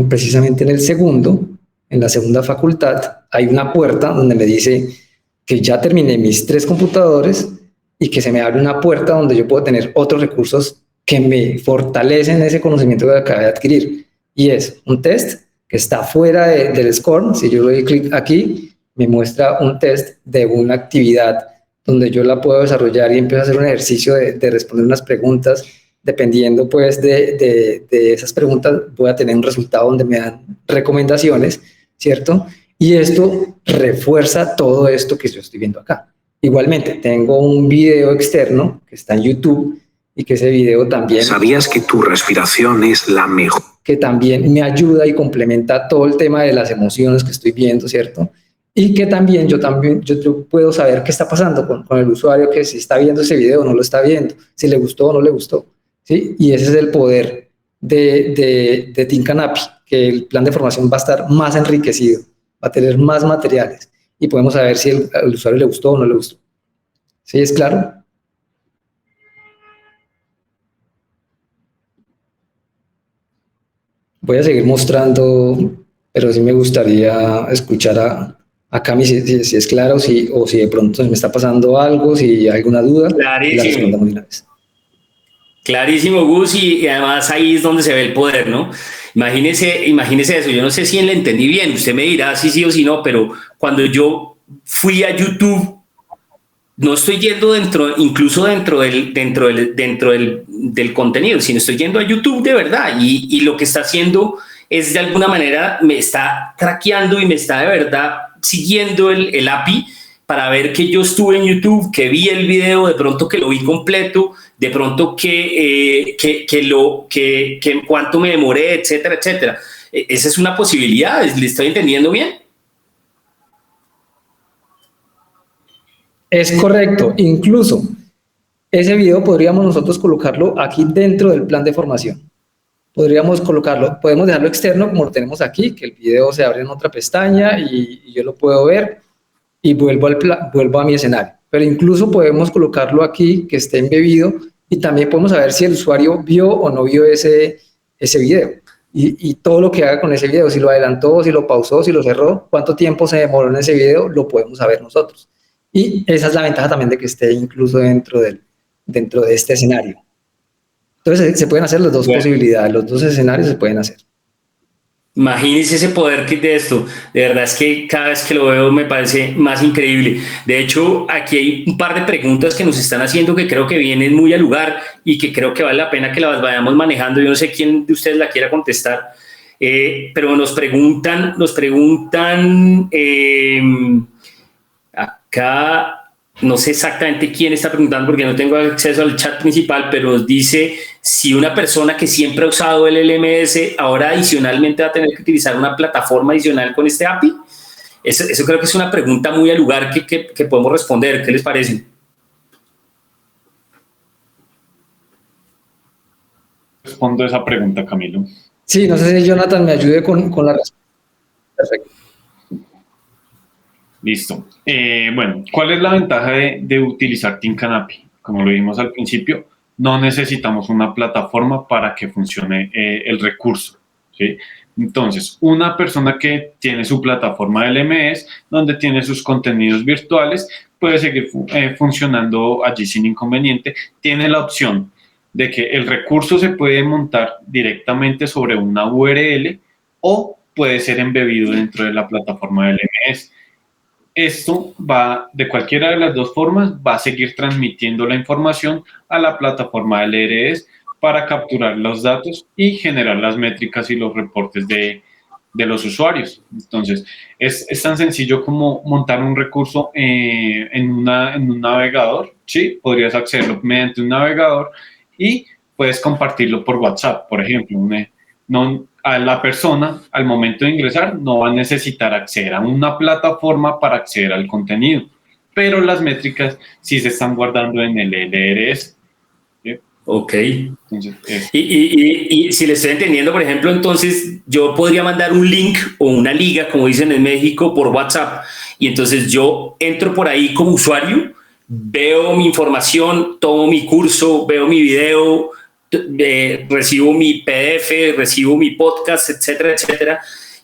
precisamente en el segundo, en la segunda facultad. Hay una puerta donde me dice que ya terminé mis 3 computadores y que se me abre una puerta donde yo puedo tener otros recursos que me fortalecen ese conocimiento que acabé de adquirir. Y es un test que está fuera del SCORM. Si yo le doy clic aquí, me muestra un test de una actividad donde yo la puedo desarrollar y empiezo a hacer un ejercicio de responder unas preguntas. Dependiendo pues de esas preguntas, voy a tener un resultado donde me dan recomendaciones, ¿cierto? Y esto refuerza todo esto que yo estoy viendo acá. Igualmente, tengo un video externo que está en YouTube y que ese video también... ¿Sabías que tu respiración es la mejor? Que también me ayuda y complementa todo el tema de las emociones que estoy viendo, ¿cierto? Y que también yo puedo saber qué está pasando con el usuario, que si está viendo ese video o no lo está viendo, si le gustó o no le gustó, ¿sí? Y ese es el poder de Thinkanappi, que el plan de formación va a estar más enriquecido, va a tener más materiales y podemos saber si al usuario le gustó o no le gustó. ¿Sí? ¿Es claro? Voy a seguir mostrando, pero sí me gustaría escuchar a Cami si es claro, o si de pronto se me está pasando algo, si hay alguna duda. Clarísimo. La respondamos de una vez. Clarísimo, Gus, y además ahí es donde se ve el poder, ¿no? Imagínese eso. Yo no sé si le entendí bien, usted me dirá si sí o si no, pero cuando yo fui a YouTube, no estoy yendo incluso dentro del contenido, sino estoy yendo a YouTube de verdad, y lo que está haciendo es de alguna manera me está traqueando y me está de verdad siguiendo el API para ver que yo estuve en YouTube, que vi el video, de pronto que lo vi completo, de pronto que en cuánto me demoré, etcétera, etcétera. Esa es una posibilidad, ¿le estoy entendiendo bien? Es correcto. Incluso ese video podríamos nosotros colocarlo aquí dentro del plan de formación. Podemos dejarlo externo como lo tenemos aquí, que el video se abre en otra pestaña y yo lo puedo ver y vuelvo a mi escenario. Pero incluso podemos colocarlo aquí, que esté embebido, y también podemos saber si el usuario vio o no vio ese video. Y todo lo que haga con ese video, si lo adelantó, si lo pausó, si lo cerró, cuánto tiempo se demoró en ese video, lo podemos saber nosotros. Y esa es la ventaja también de que esté incluso dentro de este escenario. Entonces se pueden hacer las dos posibilidades, los dos escenarios se pueden hacer. Imagínense ese poder que de esto. De verdad es que cada vez que lo veo me parece más increíble. De hecho, aquí hay un par de preguntas que nos están haciendo que creo que vienen muy al lugar y que creo que vale la pena que las vayamos manejando. Yo no sé quién de ustedes la quiera contestar, pero nos preguntan acá. No sé exactamente quién está preguntando porque no tengo acceso al chat principal, pero dice si una persona que siempre ha usado el LMS ahora adicionalmente va a tener que utilizar una plataforma adicional con este API. Eso creo que es una pregunta muy al lugar que podemos responder. ¿Qué les parece? Respondo esa pregunta, Camilo. Sí, no sé si Jonathan me ayude con la respuesta. Perfecto. Listo. Bueno, ¿cuál es la ventaja de utilizar Teamcanapi? Como lo dijimos al principio, no necesitamos una plataforma para que funcione el recurso, ¿sí? Entonces, una persona que tiene su plataforma de LMS, donde tiene sus contenidos virtuales, puede seguir funcionando allí sin inconveniente. Tiene la opción de que el recurso se puede montar directamente sobre una URL o puede ser embebido dentro de la plataforma de LMS. Esto va, de cualquiera de las dos formas, va a seguir transmitiendo la información a la plataforma del LRS para capturar los datos y generar las métricas y los reportes de los usuarios. Entonces, es tan sencillo como montar un recurso en un navegador, ¿sí? Podrías accederlo mediante un navegador y puedes compartirlo por WhatsApp, por ejemplo. A la persona, al momento de ingresar, no va a necesitar acceder a una plataforma para acceder al contenido, pero las métricas sí se están guardando en el LRS. ¿Sí? Ok. Entonces, y si le estoy entendiendo, por ejemplo, entonces yo podría mandar un link o una liga, como dicen en México, por WhatsApp, y entonces yo entro por ahí como usuario, veo mi información, tomo mi curso, veo mi video, recibo mi PDF, recibo mi podcast, etcétera, etcétera.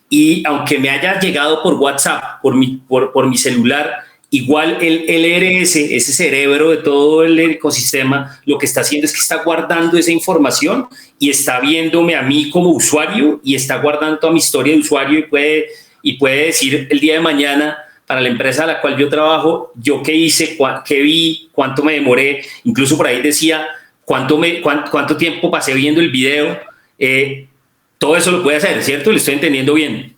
Y aunque me haya llegado por WhatsApp, por mi celular, igual el LRS, ese cerebro de todo el ecosistema, lo que está haciendo es que está guardando esa información y está viéndome a mí como usuario y está guardando toda mi historia de usuario y puede decir el día de mañana para la empresa a la cual yo trabajo, yo qué hice, qué vi, cuánto me demoré, incluso por ahí decía cuánto tiempo pasé viendo el video, todo eso lo puede hacer, ¿cierto? ¿Le estoy entendiendo bien?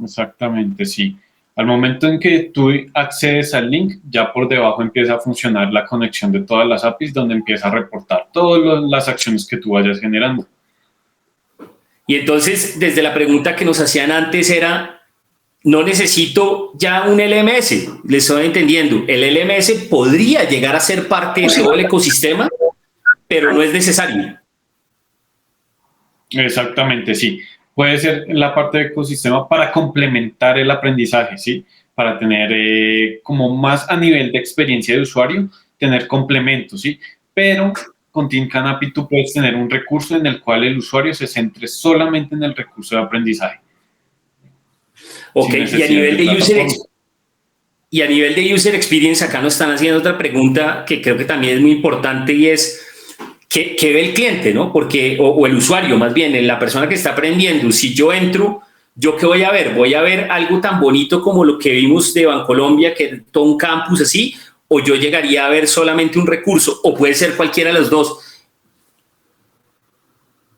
Exactamente, sí. Al momento en que tú accedes al link, ya por debajo empieza a funcionar la conexión de todas las APIs, donde empieza a reportar todas las acciones que tú vayas generando. Y entonces, desde la pregunta que nos hacían antes era, no necesito ya un LMS, le estoy entendiendo. El LMS podría llegar a ser parte de todo el ecosistema, pero no es necesario. Exactamente, sí. Puede ser la parte de ecosistema para complementar el aprendizaje, ¿sí? Para tener como más a nivel de experiencia de usuario, tener complementos, ¿sí? Pero con Teamcanapi tú puedes tener un recurso en el cual el usuario se centre solamente en el recurso de aprendizaje. Ok, y a nivel de user experience, acá nos están haciendo otra pregunta que creo que también es muy importante y es ¿qué ve el cliente, no? Porque, o el usuario más bien, la persona que está aprendiendo. Si yo entro, ¿yo qué voy a ver? ¿Voy a ver algo tan bonito como lo que vimos de Bancolombia, que es todo un campus así? ¿O yo llegaría a ver solamente un recurso? ¿O puede ser cualquiera de los dos?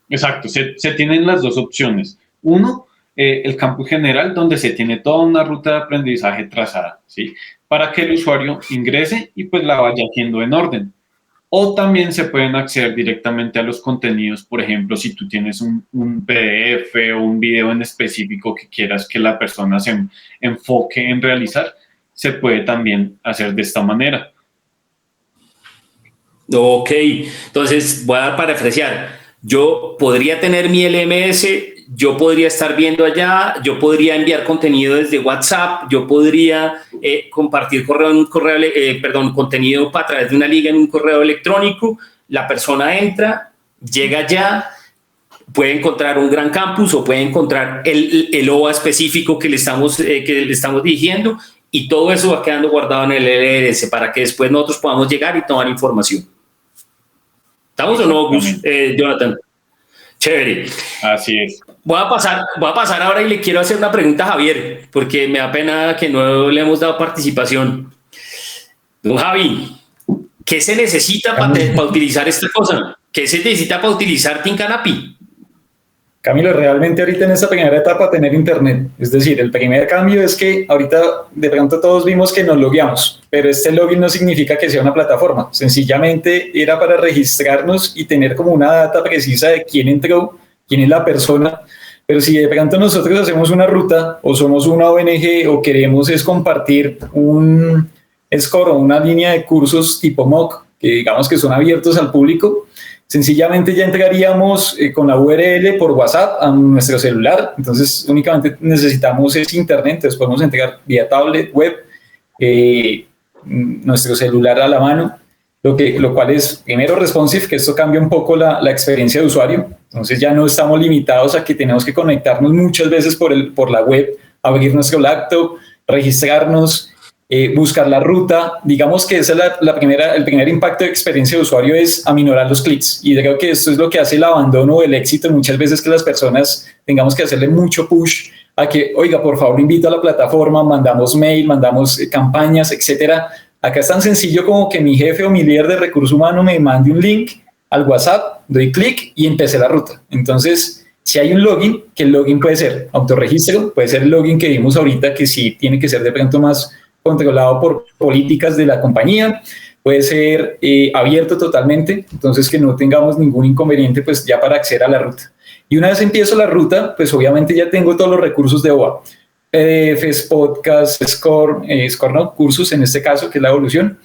Exacto, se tienen las dos opciones. Uno, el campus general, donde se tiene toda una ruta de aprendizaje trazada, ¿sí? Para que el usuario ingrese y pues la vaya haciendo en orden. O también se pueden acceder directamente a los contenidos, por ejemplo, si tú tienes un PDF o un video en específico que quieras que la persona se enfoque en realizar, se puede también hacer de esta manera. Ok, entonces voy a parafrasear. Yo podría tener mi LMS, yo podría estar viendo allá, yo podría enviar contenido desde WhatsApp, yo podría compartir contenido a través de una liga en un correo electrónico. La persona entra, llega allá, puede encontrar un gran campus o puede encontrar el OA específico que le estamos dirigiendo y todo eso va quedando guardado en el LRS para que después nosotros podamos llegar y tomar información. ¿Estamos o no, Gus? Jonathan. Chévere. Así es. Voy a pasar ahora y le quiero hacer una pregunta a Javier, porque me da pena que no le hemos dado participación. Don Javi, ¿qué se necesita para utilizar esta cosa? ¿Qué se necesita para utilizar Team Canapy? Camilo, realmente ahorita en esta primera etapa tener internet, es decir, el primer cambio es que ahorita de pronto todos vimos que nos logueamos, pero este login no significa que sea una plataforma, sencillamente era para registrarnos y tener como una data precisa de quién entró, quién es la persona, pero si de pronto nosotros hacemos una ruta o somos una ONG o queremos es compartir un score o una línea de cursos tipo MOOC, que digamos que son abiertos al público, sencillamente ya entraríamos con la URL por WhatsApp a nuestro celular, entonces únicamente necesitamos ese internet, entonces podemos entrar vía tablet, web, nuestro celular a la mano, lo cual es primero responsive, que esto cambia un poco la experiencia de usuario, entonces ya no estamos limitados a que tenemos que conectarnos muchas veces por la web, abrir nuestro laptop, registrarnos, buscar la ruta, digamos que esa es el primer impacto de experiencia de usuario es aminorar los clics y creo que esto es lo que hace el abandono o el éxito muchas veces que las personas tengamos que hacerle mucho push a que, oiga, por favor, invito a la plataforma, mandamos mail, mandamos campañas, etcétera. Acá es tan sencillo como que mi jefe o mi líder de recursos humanos me mande un link al WhatsApp, doy clic y empecé la ruta. Entonces, si hay un login, que el login puede ser autorregistro, puede ser el login que vimos ahorita, que sí tiene que ser de pronto más controlado por políticas de la compañía, puede ser abierto totalmente, entonces que no tengamos ningún inconveniente pues ya para acceder a la ruta. Y una vez empiezo la ruta, pues obviamente ya tengo todos los recursos de OA, PDFs, podcasts, Score no, cursos en este caso, que es la evolución.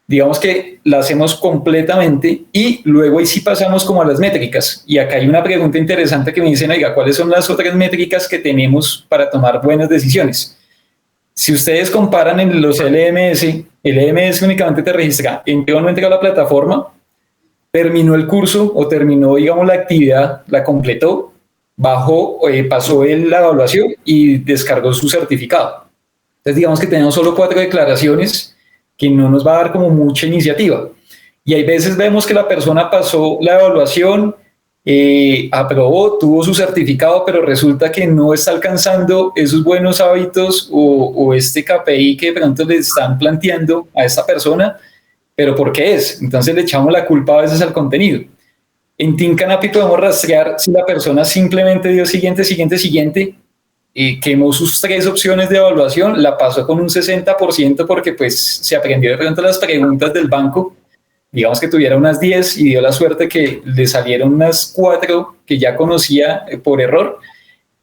Digamos que la hacemos completamente y luego ahí sí pasamos como a las métricas. Y acá hay una pregunta interesante que me dicen, oiga, ¿cuáles son las otras métricas que tenemos para tomar buenas decisiones? Si ustedes comparan en los LMS, el LMS únicamente te registra, entró o no entró a la plataforma, terminó el curso o terminó, digamos, la actividad, la completó, bajó, pasó la evaluación y descargó su certificado. Entonces, digamos que tenemos solo 4 declaraciones que no nos va a dar como mucha iniciativa. Y hay veces vemos que la persona pasó la evaluación, aprobó, tuvo su certificado, pero resulta que no está alcanzando esos buenos hábitos o este KPI que de pronto le están planteando a esta persona, pero ¿por qué es? Entonces le echamos la culpa a veces al contenido. En Team Canapy podemos rastrear si la persona simplemente dio siguiente, quemó sus 3 opciones de evaluación, la pasó con un 60% porque pues se aprendió de pronto las preguntas del banco, digamos que tuviera unas 10 y dio la suerte que le salieron unas 4 que ya conocía por error.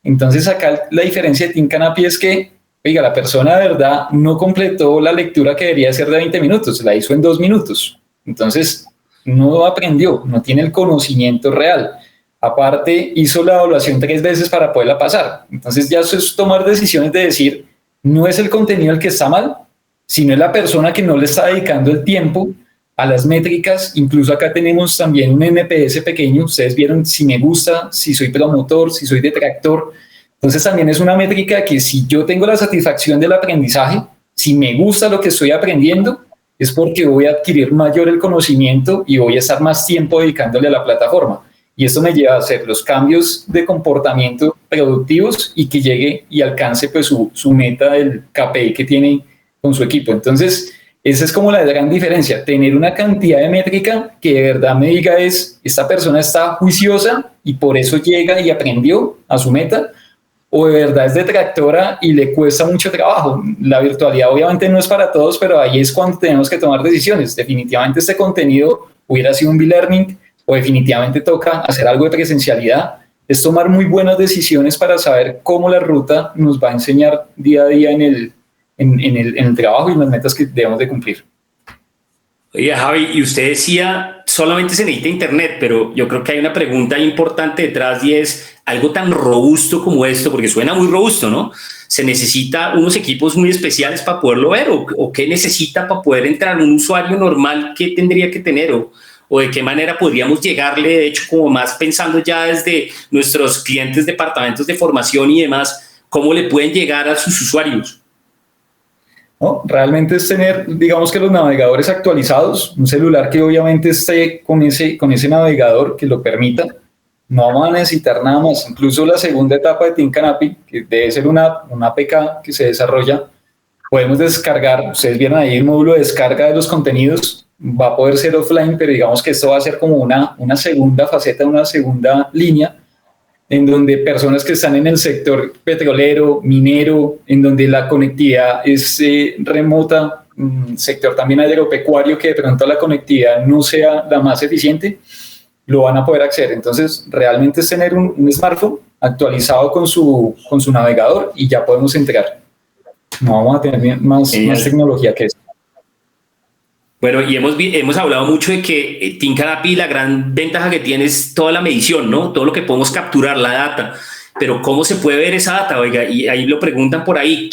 Entonces acá la diferencia de Team Canapy es que, oiga, la persona de verdad no completó la lectura que debería ser de 20 minutos, la hizo en 2 minutos. Entonces no aprendió, no tiene el conocimiento real. Aparte, hizo la evaluación 3 veces para poderla pasar. Entonces ya eso es tomar decisiones de decir, no es el contenido el que está mal, sino es la persona que no le está dedicando el tiempo a las métricas. Incluso acá tenemos también un NPS pequeño. Ustedes vieron si me gusta, si soy promotor, si soy detractor. Entonces también es una métrica que si yo tengo la satisfacción del aprendizaje, si me gusta lo que estoy aprendiendo, es porque voy a adquirir mayor el conocimiento y voy a estar más tiempo dedicándole a la plataforma. Y esto me lleva a hacer los cambios de comportamiento productivos y que llegue y alcance pues su meta del KPI que tiene con su equipo. Entonces, esa es como la gran diferencia, tener una cantidad de métrica que de verdad me diga esta persona está juiciosa y por eso llega y aprendió a su meta, o de verdad es detractora y le cuesta mucho trabajo. La virtualidad obviamente no es para todos, pero ahí es cuando tenemos que tomar decisiones. Definitivamente este contenido hubiera sido un e-learning o definitivamente toca hacer algo de presencialidad. Es tomar muy buenas decisiones para saber cómo la ruta nos va a enseñar día a día en el trabajo y en las metas que debemos de cumplir. Oye, Javi, y usted decía solamente se necesita internet, pero yo creo que hay una pregunta importante detrás y es algo tan robusto como esto, porque suena muy robusto, ¿no? ¿Se necesita unos equipos muy especiales para poderlo ver o qué necesita para poder entrar un usuario normal? ¿Qué tendría que tener o de qué manera podríamos llegarle, de hecho, como más pensando ya desde nuestros clientes, departamentos de formación y demás, cómo le pueden llegar a sus usuarios? ¿No? Realmente es tener, digamos que los navegadores actualizados, un celular que obviamente esté con ese navegador que lo permita. no vamos a necesitar nada más. Incluso la segunda etapa de Team Canopy, que debe ser una APK que se desarrolla, podemos descargar, ustedes vieron ahí el módulo de descarga de los contenidos, va a poder ser offline, pero digamos que esto va a ser como una segunda faceta, una segunda línea, en donde personas que están en el sector petrolero, minero, en donde la conectividad es remota, sector también agropecuario, que de pronto la conectividad no sea la más eficiente, lo van a poder acceder. Entonces, realmente es tener un smartphone actualizado con su navegador y ya podemos entrar. No vamos a tener más tecnología que eso. Bueno, y hemos hablado mucho de que Team Canopy, la gran ventaja que tiene es toda la medición, ¿no? Todo lo que podemos capturar, la data. Pero ¿cómo se puede ver esa data? Oiga, y ahí lo preguntan por ahí,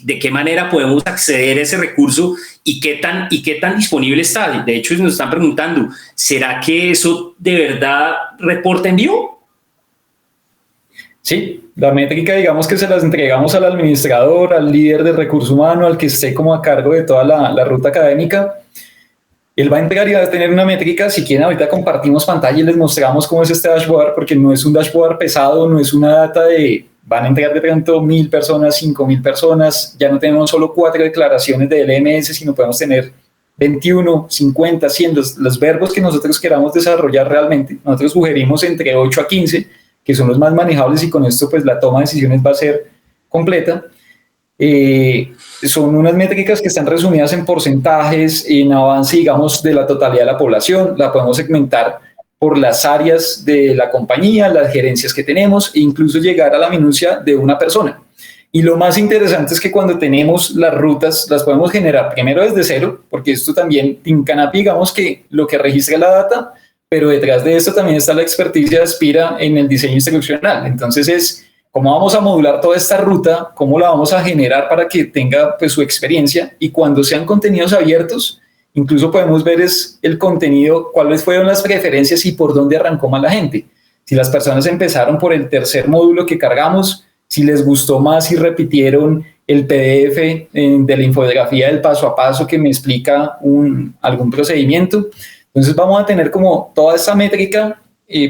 ¿de qué manera podemos acceder a ese recurso y qué tan disponible está? De hecho, nos están preguntando, ¿será que eso de verdad reporta en vivo? Sí, la métrica, digamos que se las entregamos al administrador, al líder de recurso humano, al que esté como a cargo de toda la ruta académica. Él va a entregar y va a tener una métrica. Si quieren, ahorita compartimos pantalla y les mostramos cómo es este dashboard, porque no es un dashboard pesado, no es una data de van a entregar de pronto 1.000 personas, 5.000 personas. Ya no tenemos solo 4 declaraciones de LMS, sino podemos tener 21, 50, 100, los verbos que nosotros queramos desarrollar realmente. Nosotros sugerimos entre 8 a 15, que son los más manejables, y con esto pues la toma de decisiones va a ser completa. Son unas métricas que están resumidas en porcentajes, en avance, digamos, de la totalidad de la población. La podemos segmentar por las áreas de la compañía, las gerencias que tenemos, e incluso llegar a la minucia de una persona. Y lo más interesante es que cuando tenemos las rutas, las podemos generar primero desde cero, porque esto también, Team Canopy, digamos que lo que registra la data, pero detrás de esto también está la experticia de Aspira en el diseño instruccional. Entonces es cómo vamos a modular toda esta ruta, cómo la vamos a generar para que tenga pues su experiencia, y cuando sean contenidos abiertos, incluso podemos ver el contenido, cuáles fueron las preferencias y por dónde arrancó más la gente. Si las personas empezaron por el tercer módulo que cargamos, si les gustó más y repitieron el PDF de la infografía del paso a paso que me explica algún procedimiento. Entonces vamos a tener como toda esa métrica,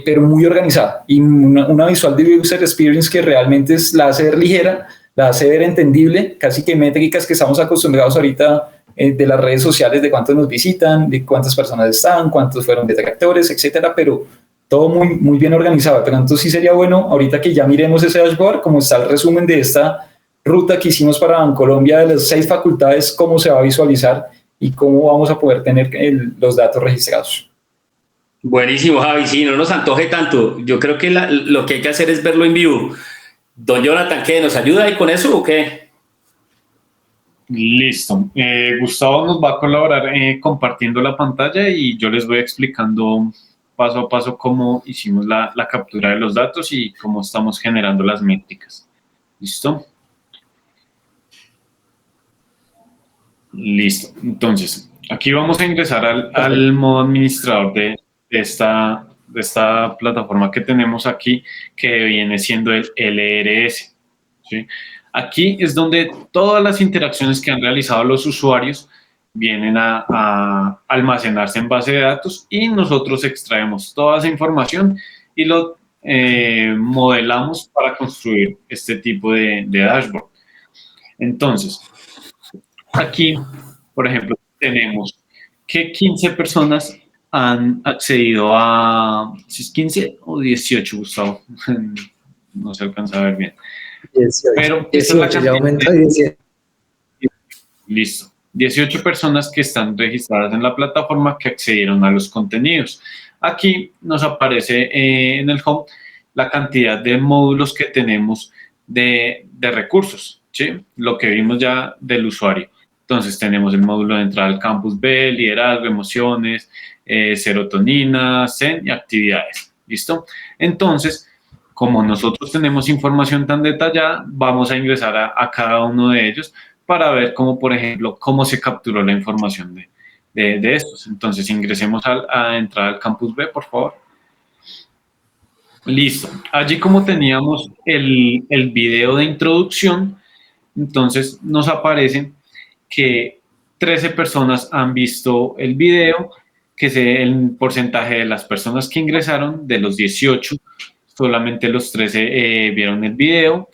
pero muy organizada, y una visual de user experience que realmente la hace ver ligera, la hace ver entendible, casi que métricas que estamos acostumbrados ahorita de las redes sociales, de cuántos nos visitan, de cuántas personas están, cuántos fueron detractores, etcétera, pero todo muy, muy bien organizado. Pero entonces sí sería bueno, ahorita que ya miremos ese dashboard, cómo está el resumen de esta ruta que hicimos para Bancolombia de las 6 facultades, cómo se va a visualizar y cómo vamos a poder tener los datos registrados. Buenísimo, Javi. Sí, no nos antoje tanto. Yo creo que lo que hay que hacer es verlo en vivo. Don Jonathan, ¿qué? ¿Nos ayuda ahí con eso o qué? Listo. Gustavo nos va a colaborar compartiendo la pantalla, y yo les voy explicando paso a paso cómo hicimos la captura de los datos y cómo estamos generando las métricas. ¿Listo? Listo. Entonces, aquí vamos a ingresar al modo administrador de esta plataforma que tenemos aquí, que viene siendo el LRS. ¿Sí? Aquí es donde todas las interacciones que han realizado los usuarios vienen a almacenarse en base de datos, y nosotros extraemos toda esa información y lo modelamos para construir este tipo de dashboard. Entonces, aquí, por ejemplo, tenemos que 15 personas han accedido a... ¿Si es 15 o 18, Gustavo? No se alcanza a ver bien. 18, pero 18 ya aumenta a 17. Listo. 18 personas que están registradas en la plataforma que accedieron a los contenidos. Aquí nos aparece en el home la cantidad de módulos que tenemos de recursos, ¿sí? Lo que vimos ya del usuario. Entonces tenemos el módulo de entrada al campus B, liderazgo, emociones, serotonina, Zen y actividades. ¿Listo? Entonces, como nosotros tenemos información tan detallada, vamos a ingresar a cada uno de ellos para ver cómo, por ejemplo, cómo se capturó la información de estos. Entonces, ingresemos a entrar al campus B, por favor. Listo. Allí, como teníamos el video de introducción, entonces nos aparece que 13 personas han visto el video que el porcentaje de las personas que ingresaron, de los 18, solamente los 13 vieron el video,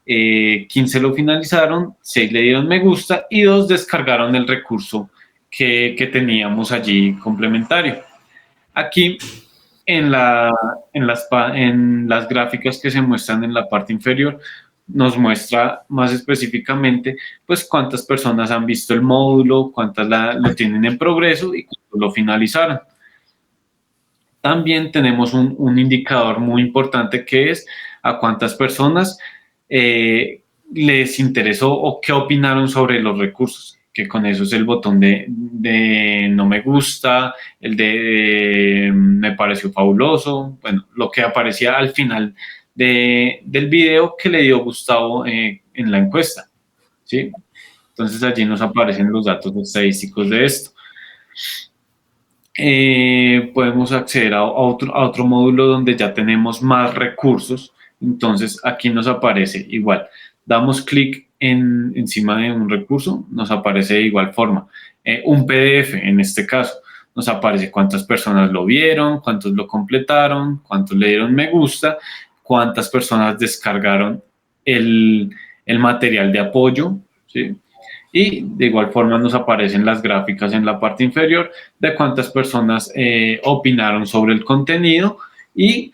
15 lo finalizaron, 6 le dieron me gusta y 2 descargaron el recurso que teníamos allí complementario. Aquí en las gráficas que se muestran en la parte inferior nos muestra más específicamente pues cuántas personas han visto el módulo, cuántas lo tienen en progreso y cuántos lo finalizaron. También tenemos un indicador muy importante que es a cuántas personas les interesó o qué opinaron sobre los recursos, que con eso es el botón de no me gusta, el de me pareció fabuloso, bueno, lo que aparecía al final del video que le dio Gustavo en la encuesta, ¿sí? Entonces allí nos aparecen los datos estadísticos de esto. Podemos acceder a otro módulo donde ya tenemos más recursos. Entonces aquí nos aparece igual, damos clic encima de un recurso, nos aparece de igual forma, un PDF en este caso, nos aparece cuántas personas lo vieron, cuántos lo completaron, cuántos le dieron me gusta, cuántas personas descargaron el material de apoyo, ¿sí? Y de igual forma nos aparecen las gráficas en la parte inferior de cuántas personas opinaron sobre el contenido y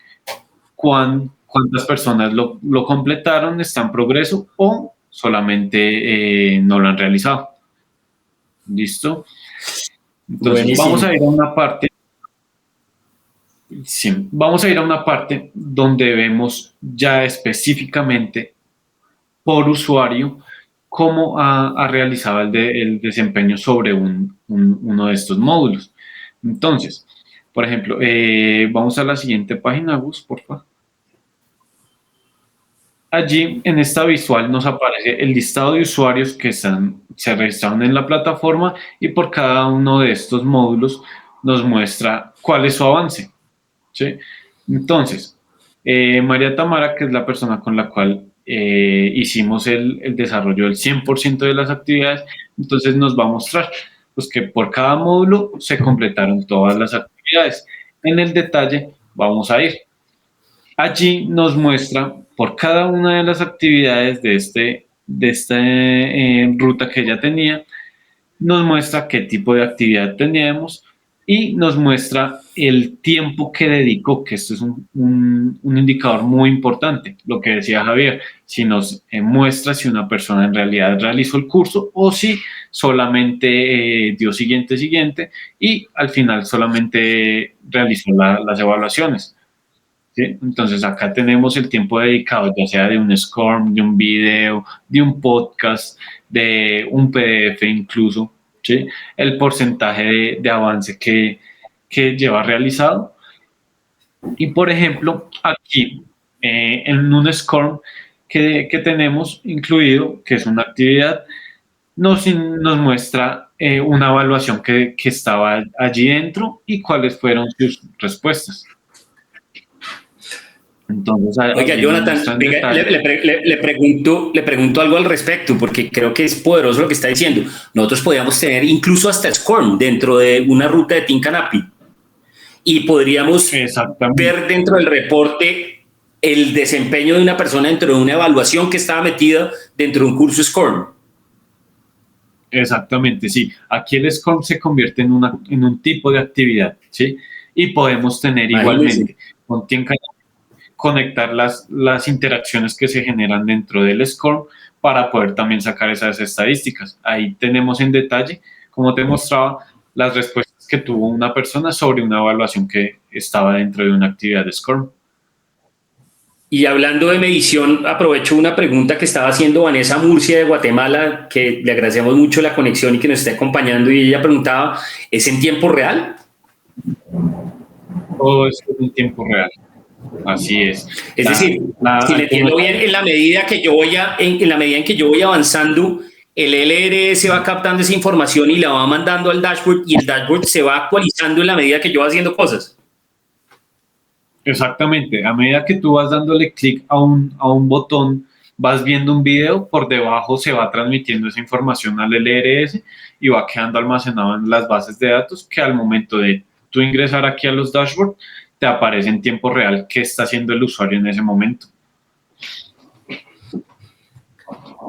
cuántas personas lo completaron, está en progreso o solamente no lo han realizado. ¿Listo? Entonces buenísimo. Vamos a ir a una parte. Sí, vamos a ir a una parte donde vemos ya específicamente por usuario cómo ha realizado el desempeño sobre uno de estos módulos. Entonces, por ejemplo, vamos a la siguiente página, Gus, por favor. Allí, en esta visual, nos aparece el listado de usuarios que se registraron en la plataforma y por cada uno de estos módulos nos muestra cuál es su avance, ¿sí? Entonces, María Tamara, que es la persona con la cual hicimos el desarrollo del 100% de las actividades, entonces nos va a mostrar pues, que por cada módulo se completaron todas las actividades. En el detalle vamos a ir. Allí nos muestra por cada una de las actividades de esta ruta que ella tenía, nos muestra qué tipo de actividad teníamos y nos muestra el tiempo que dedicó, que esto es un indicador muy importante, lo que decía Javier, si nos muestra si una persona en realidad realizó el curso o si solamente dio siguiente y al final solamente realizó las evaluaciones. ¿Sí? Entonces acá tenemos el tiempo dedicado, ya sea de un SCORM, de un video, de un podcast, de un PDF incluso, ¿sí? El porcentaje de avance que lleva realizado. Y por ejemplo, aquí en un SCORM que tenemos incluido, que es una actividad, nos muestra una evaluación que estaba allí dentro y cuáles fueron sus respuestas. Entonces, oiga, Jonathan, venga, le pregunto algo al respecto, porque creo que es poderoso lo que está diciendo. Nosotros podríamos tener incluso hasta SCORM dentro de una ruta de Team Canopy y podríamos ver dentro del reporte el desempeño de una persona dentro de una evaluación que estaba metida dentro de un curso SCORM. Exactamente, sí. Aquí el SCORM se convierte en un tipo de actividad, ¿sí? Y podemos tener igualmente con Team Canopy conectar las interacciones que se generan dentro del SCORM para poder también sacar esas estadísticas. Ahí tenemos en detalle, como te mostraba, las respuestas que tuvo una persona sobre una evaluación que estaba dentro de una actividad de SCORM. Y hablando de medición, aprovecho una pregunta que estaba haciendo Vanessa Murcia de Guatemala, que le agradecemos mucho la conexión y que nos esté acompañando, y ella preguntaba, ¿es en tiempo real? Todo es en tiempo real. Así es. Es decir, si le entiendo bien, en la medida en que yo voy avanzando, el LRS va captando esa información y la va mandando al dashboard y el dashboard se va actualizando en la medida que yo voy haciendo cosas. Exactamente. A medida que tú vas dándole clic a un botón vas viendo un video, por debajo se va transmitiendo esa información al LRS y va quedando almacenado en las bases de datos, que al momento de tú ingresar aquí a los dashboards, te aparece en tiempo real qué está haciendo el usuario en ese momento.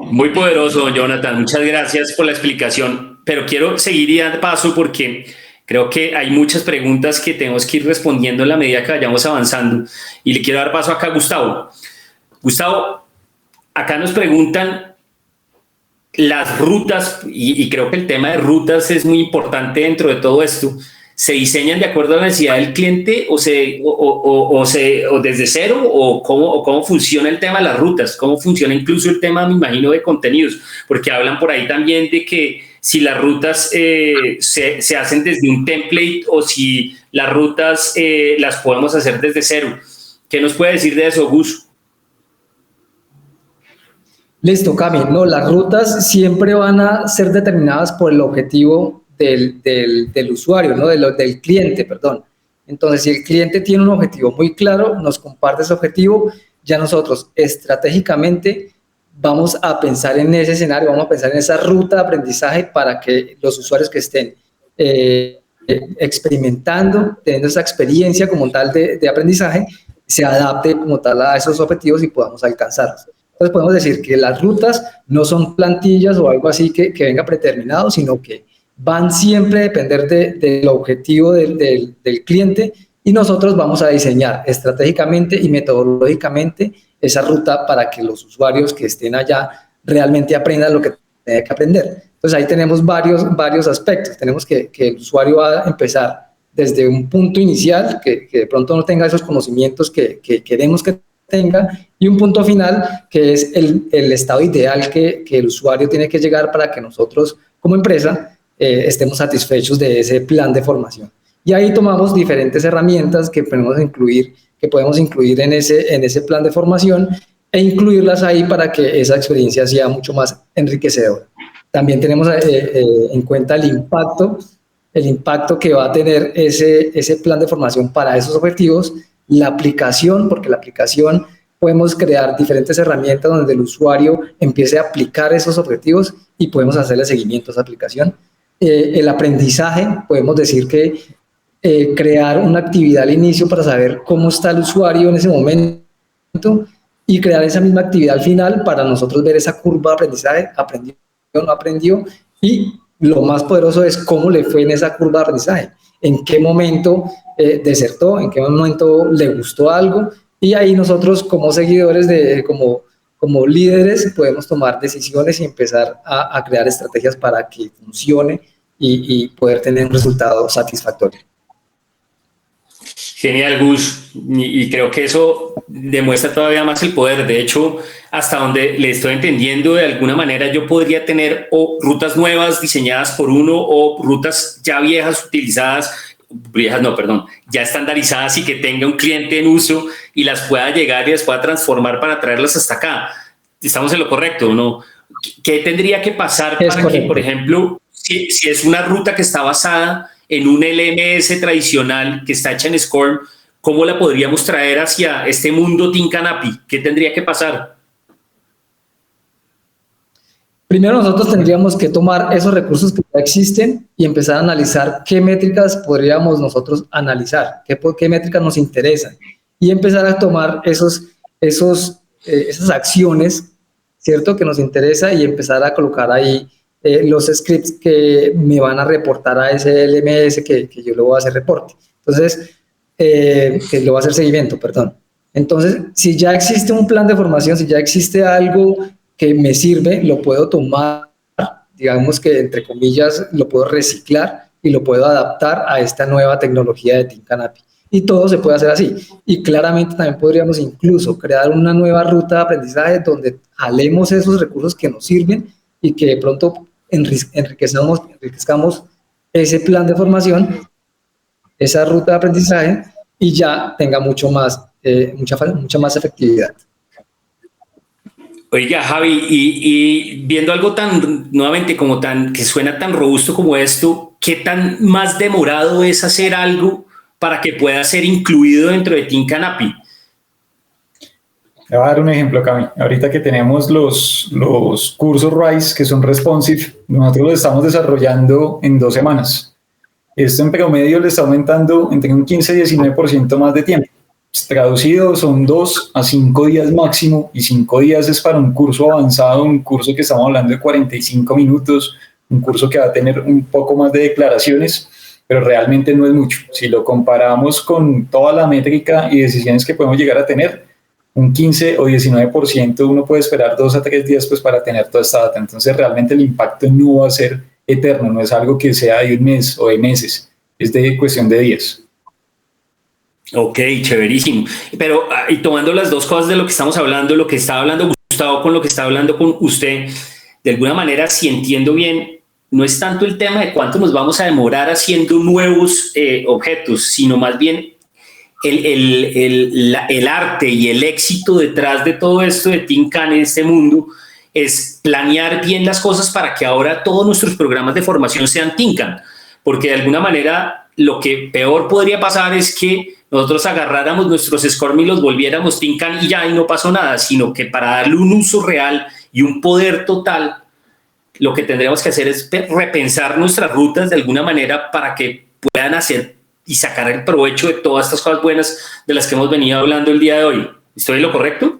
Muy poderoso, don Jonathan. Muchas gracias por la explicación, pero quiero seguir y dar paso porque creo que hay muchas preguntas que tenemos que ir respondiendo en la medida que vayamos avanzando. Y le quiero dar paso acá a Gustavo. Gustavo, acá nos preguntan las rutas, y creo que el tema de rutas es muy importante dentro de todo esto. ¿Se diseñan de acuerdo a la necesidad del cliente o desde cero? ¿O cómo funciona el tema de las rutas? ¿Cómo funciona incluso el tema, me imagino, de contenidos? Porque hablan por ahí también de que si las rutas se hacen desde un template o si las rutas las podemos hacer desde cero. ¿Qué nos puede decir de eso, Gus? Listo, Cami. No, las rutas siempre van a ser determinadas por el objetivo del usuario, ¿no? Del cliente, perdón. Entonces, si el cliente tiene un objetivo muy claro, nos comparte ese objetivo, ya nosotros estratégicamente vamos a pensar en ese escenario, vamos a pensar en esa ruta de aprendizaje para que los usuarios que estén experimentando, teniendo esa experiencia como tal de aprendizaje, se adapte como tal a esos objetivos y podamos alcanzarlos. Entonces, podemos decir que las rutas no son plantillas o algo así que venga predeterminado, sino que van siempre a depender del objetivo del cliente y nosotros vamos a diseñar estratégicamente y metodológicamente esa ruta para que los usuarios que estén allá realmente aprendan lo que tienen que aprender. Entonces ahí tenemos varios aspectos. Tenemos que el usuario va a empezar desde un punto inicial, que de pronto no tenga esos conocimientos que queremos que tenga, y un punto final que es el estado ideal que el usuario tiene que llegar para que nosotros como empresa estemos satisfechos de ese plan de formación. Y ahí tomamos diferentes herramientas que podemos incluir en ese plan de formación e incluirlas ahí para que esa experiencia sea mucho más enriquecedora. También tenemos en cuenta el impacto que va a tener ese plan de formación para esos objetivos, la aplicación, porque la aplicación podemos crear diferentes herramientas donde el usuario empiece a aplicar esos objetivos y podemos hacerle seguimiento a esa aplicación. El aprendizaje, podemos decir que crear una actividad al inicio para saber cómo está el usuario en ese momento y crear esa misma actividad al final para nosotros ver esa curva de aprendizaje, aprendió o no aprendió, y lo más poderoso es cómo le fue en esa curva de aprendizaje, en qué momento desertó, en qué momento le gustó algo, y ahí nosotros como seguidores, como líderes, podemos tomar decisiones y empezar a crear estrategias para que funcione y poder tener un resultado satisfactorio. Genial, Gus, y creo que eso demuestra todavía más el poder. De hecho, hasta donde le estoy entendiendo, de alguna manera yo podría tener o rutas nuevas diseñadas por uno o rutas ya viejas ya estandarizadas y que tenga un cliente en uso y las pueda llegar y las pueda transformar para traerlas hasta acá. ¿Estamos en lo correcto o no? ¿Qué tendría que pasar para que, por ejemplo, si es una ruta que está basada en un LMS tradicional que está hecha en SCORM, cómo la podríamos traer hacia este mundo Team Canapy? ¿Qué tendría que pasar? Primero nosotros tendríamos que tomar esos recursos que ya existen y empezar a analizar qué métricas podríamos nosotros analizar, qué métricas nos interesan, y empezar a tomar esas acciones, ¿cierto?, que nos interesa, y empezar a colocar ahí los scripts que me van a reportar a ese LMS que yo le voy a hacer reporte. Entonces, que le voy a hacer seguimiento, perdón. Entonces, si ya existe un plan de formación, si ya existe algo que me sirve, lo puedo tomar, digamos que entre comillas, lo puedo reciclar y lo puedo adaptar a esta nueva tecnología de Team Canapy. Y todo se puede hacer así. Y claramente también podríamos incluso crear una nueva ruta de aprendizaje donde jalemos esos recursos que nos sirven y que de pronto enriquezcamos ese plan de formación, esa ruta de aprendizaje, y ya tenga mucha más efectividad. Oiga, Javi, y viendo algo nuevamente que suena tan robusto como esto, ¿qué tan más demorado es hacer algo para que pueda ser incluido dentro de Team Canapy? Le voy a dar un ejemplo, Cami. Ahorita que tenemos los cursos RISE, que son responsive, nosotros los estamos desarrollando en 2 semanas. Esto en promedio le está aumentando entre un 15 y 19% más de tiempo. Traducido son 2 a 5 días máximo, y 5 días es para un curso avanzado, un curso que estamos hablando de 45 minutos, un curso que va a tener un poco más de declaraciones, pero realmente no es mucho. Si lo comparamos con toda la métrica y decisiones que podemos llegar a tener, un 15 o 19% uno puede esperar 2 a 3 días pues, para tener toda esta data. Entonces realmente el impacto no va a ser eterno, no es algo que sea de un mes o de meses, es de cuestión de días. Ok, chéverísimo. Pero y tomando las dos cosas de lo que estamos hablando, lo que está hablando Gustavo con lo que está hablando con usted, de alguna manera, si entiendo bien, no es tanto el tema de cuánto nos vamos a demorar haciendo nuevos objetos, sino más bien el arte y el éxito detrás de todo esto de Tinkan en este mundo es planear bien las cosas para que ahora todos nuestros programas de formación sean Tinkan, porque de alguna manera lo que peor podría pasar es que nosotros agarráramos nuestros SCORM y los volviéramos Tinkan y ya, y no pasó nada, sino que para darle un uso real y un poder total, lo que tendríamos que hacer es repensar nuestras rutas de alguna manera para que puedan hacer y sacar el provecho de todas estas cosas buenas de las que hemos venido hablando el día de hoy. ¿Estoy en lo correcto?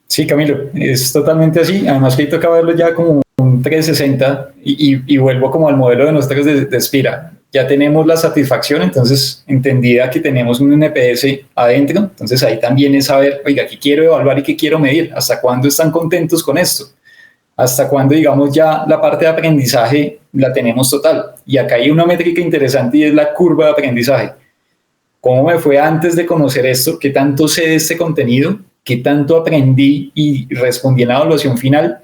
Sí, Camilo, es totalmente así. Además que ahí toca verlo ya como un 360 y vuelvo como al modelo de nosotros de Spira. Ya tenemos la satisfacción, entonces entendida que tenemos un NPS adentro, entonces ahí también es saber, oiga, ¿qué quiero evaluar y qué quiero medir? ¿Hasta cuándo están contentos con esto? ¿Hasta cuándo, digamos, ya la parte de aprendizaje la tenemos total? Y acá hay una métrica interesante y es la curva de aprendizaje. ¿Cómo me fue antes de conocer esto? ¿Qué tanto sé de este contenido? ¿Qué tanto aprendí y respondí en la evaluación final?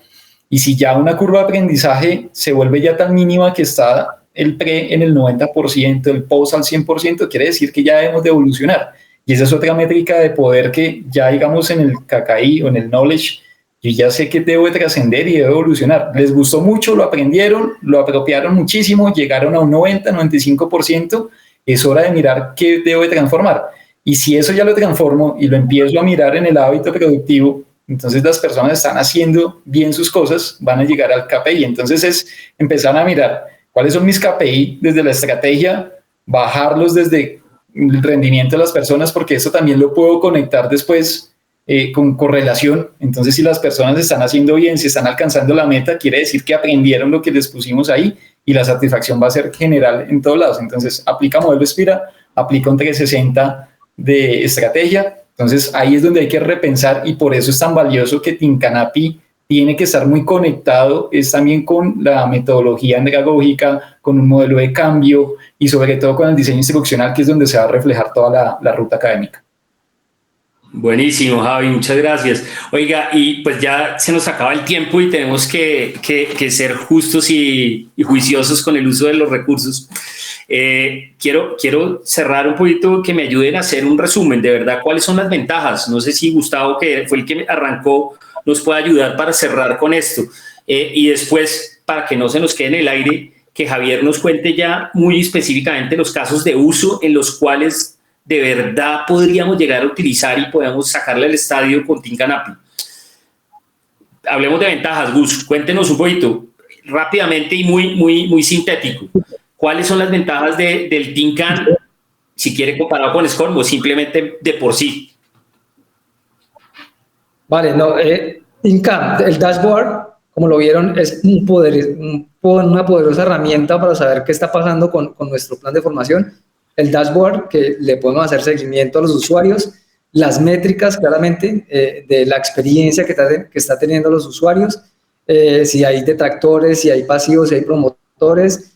Y si ya una curva de aprendizaje se vuelve ya tan mínima que está el pre en el 90%, el post al 100%, quiere decir que ya debemos de evolucionar. Y esa es otra métrica de poder que ya, digamos, en el KKI o en el knowledge, yo ya sé que debo de trascender y debo evolucionar. Les gustó mucho, lo aprendieron, lo apropiaron muchísimo, llegaron a un 90, 95%, es hora de mirar qué debo de transformar. Y si eso ya lo transformo y lo empiezo a mirar en el hábito productivo, entonces las personas están haciendo bien sus cosas, van a llegar al KPI. Entonces es empezar a mirar cuáles son mis KPI desde la estrategia, bajarlos desde el rendimiento de las personas, porque eso también lo puedo conectar después con correlación. Entonces, si las personas están haciendo bien, si están alcanzando la meta, quiere decir que aprendieron lo que les pusimos ahí y la satisfacción va a ser general en todos lados. Entonces, aplica modelo Spira, aplica un 360 de estrategia. Entonces, ahí es donde hay que repensar y por eso es tan valioso que Tinkan API tiene que estar muy conectado, es también con la metodología andragógica, con un modelo de cambio y sobre todo con el diseño instruccional, que es donde se va a reflejar toda la ruta académica. Buenísimo, Javi, muchas gracias. Oiga, y pues ya se nos acaba el tiempo y tenemos que ser justos y juiciosos con el uso de los recursos. Quiero cerrar un poquito, que me ayuden a hacer un resumen de verdad cuáles son las ventajas. No sé si Gustavo, que fue el que arrancó, nos puede ayudar para cerrar con esto. Y después, para que no se nos quede en el aire, que Javier nos cuente ya muy específicamente los casos de uso en los cuales de verdad podríamos llegar a utilizar y podemos sacarle al estadio con Tinkan API. Hablemos de ventajas, Gus, cuéntenos un poquito, rápidamente y muy sintético. ¿Cuáles son las ventajas del Tinkan, si quiere comparado con SCORM o simplemente de por sí? Vale, no, Tinkan, el dashboard, como lo vieron, es una poderosa herramienta para saber qué está pasando con nuestro plan de formación. El dashboard, que le podemos hacer seguimiento a los usuarios, las métricas claramente de la experiencia que está teniendo los usuarios, si hay detractores, si hay pasivos, si hay promotores,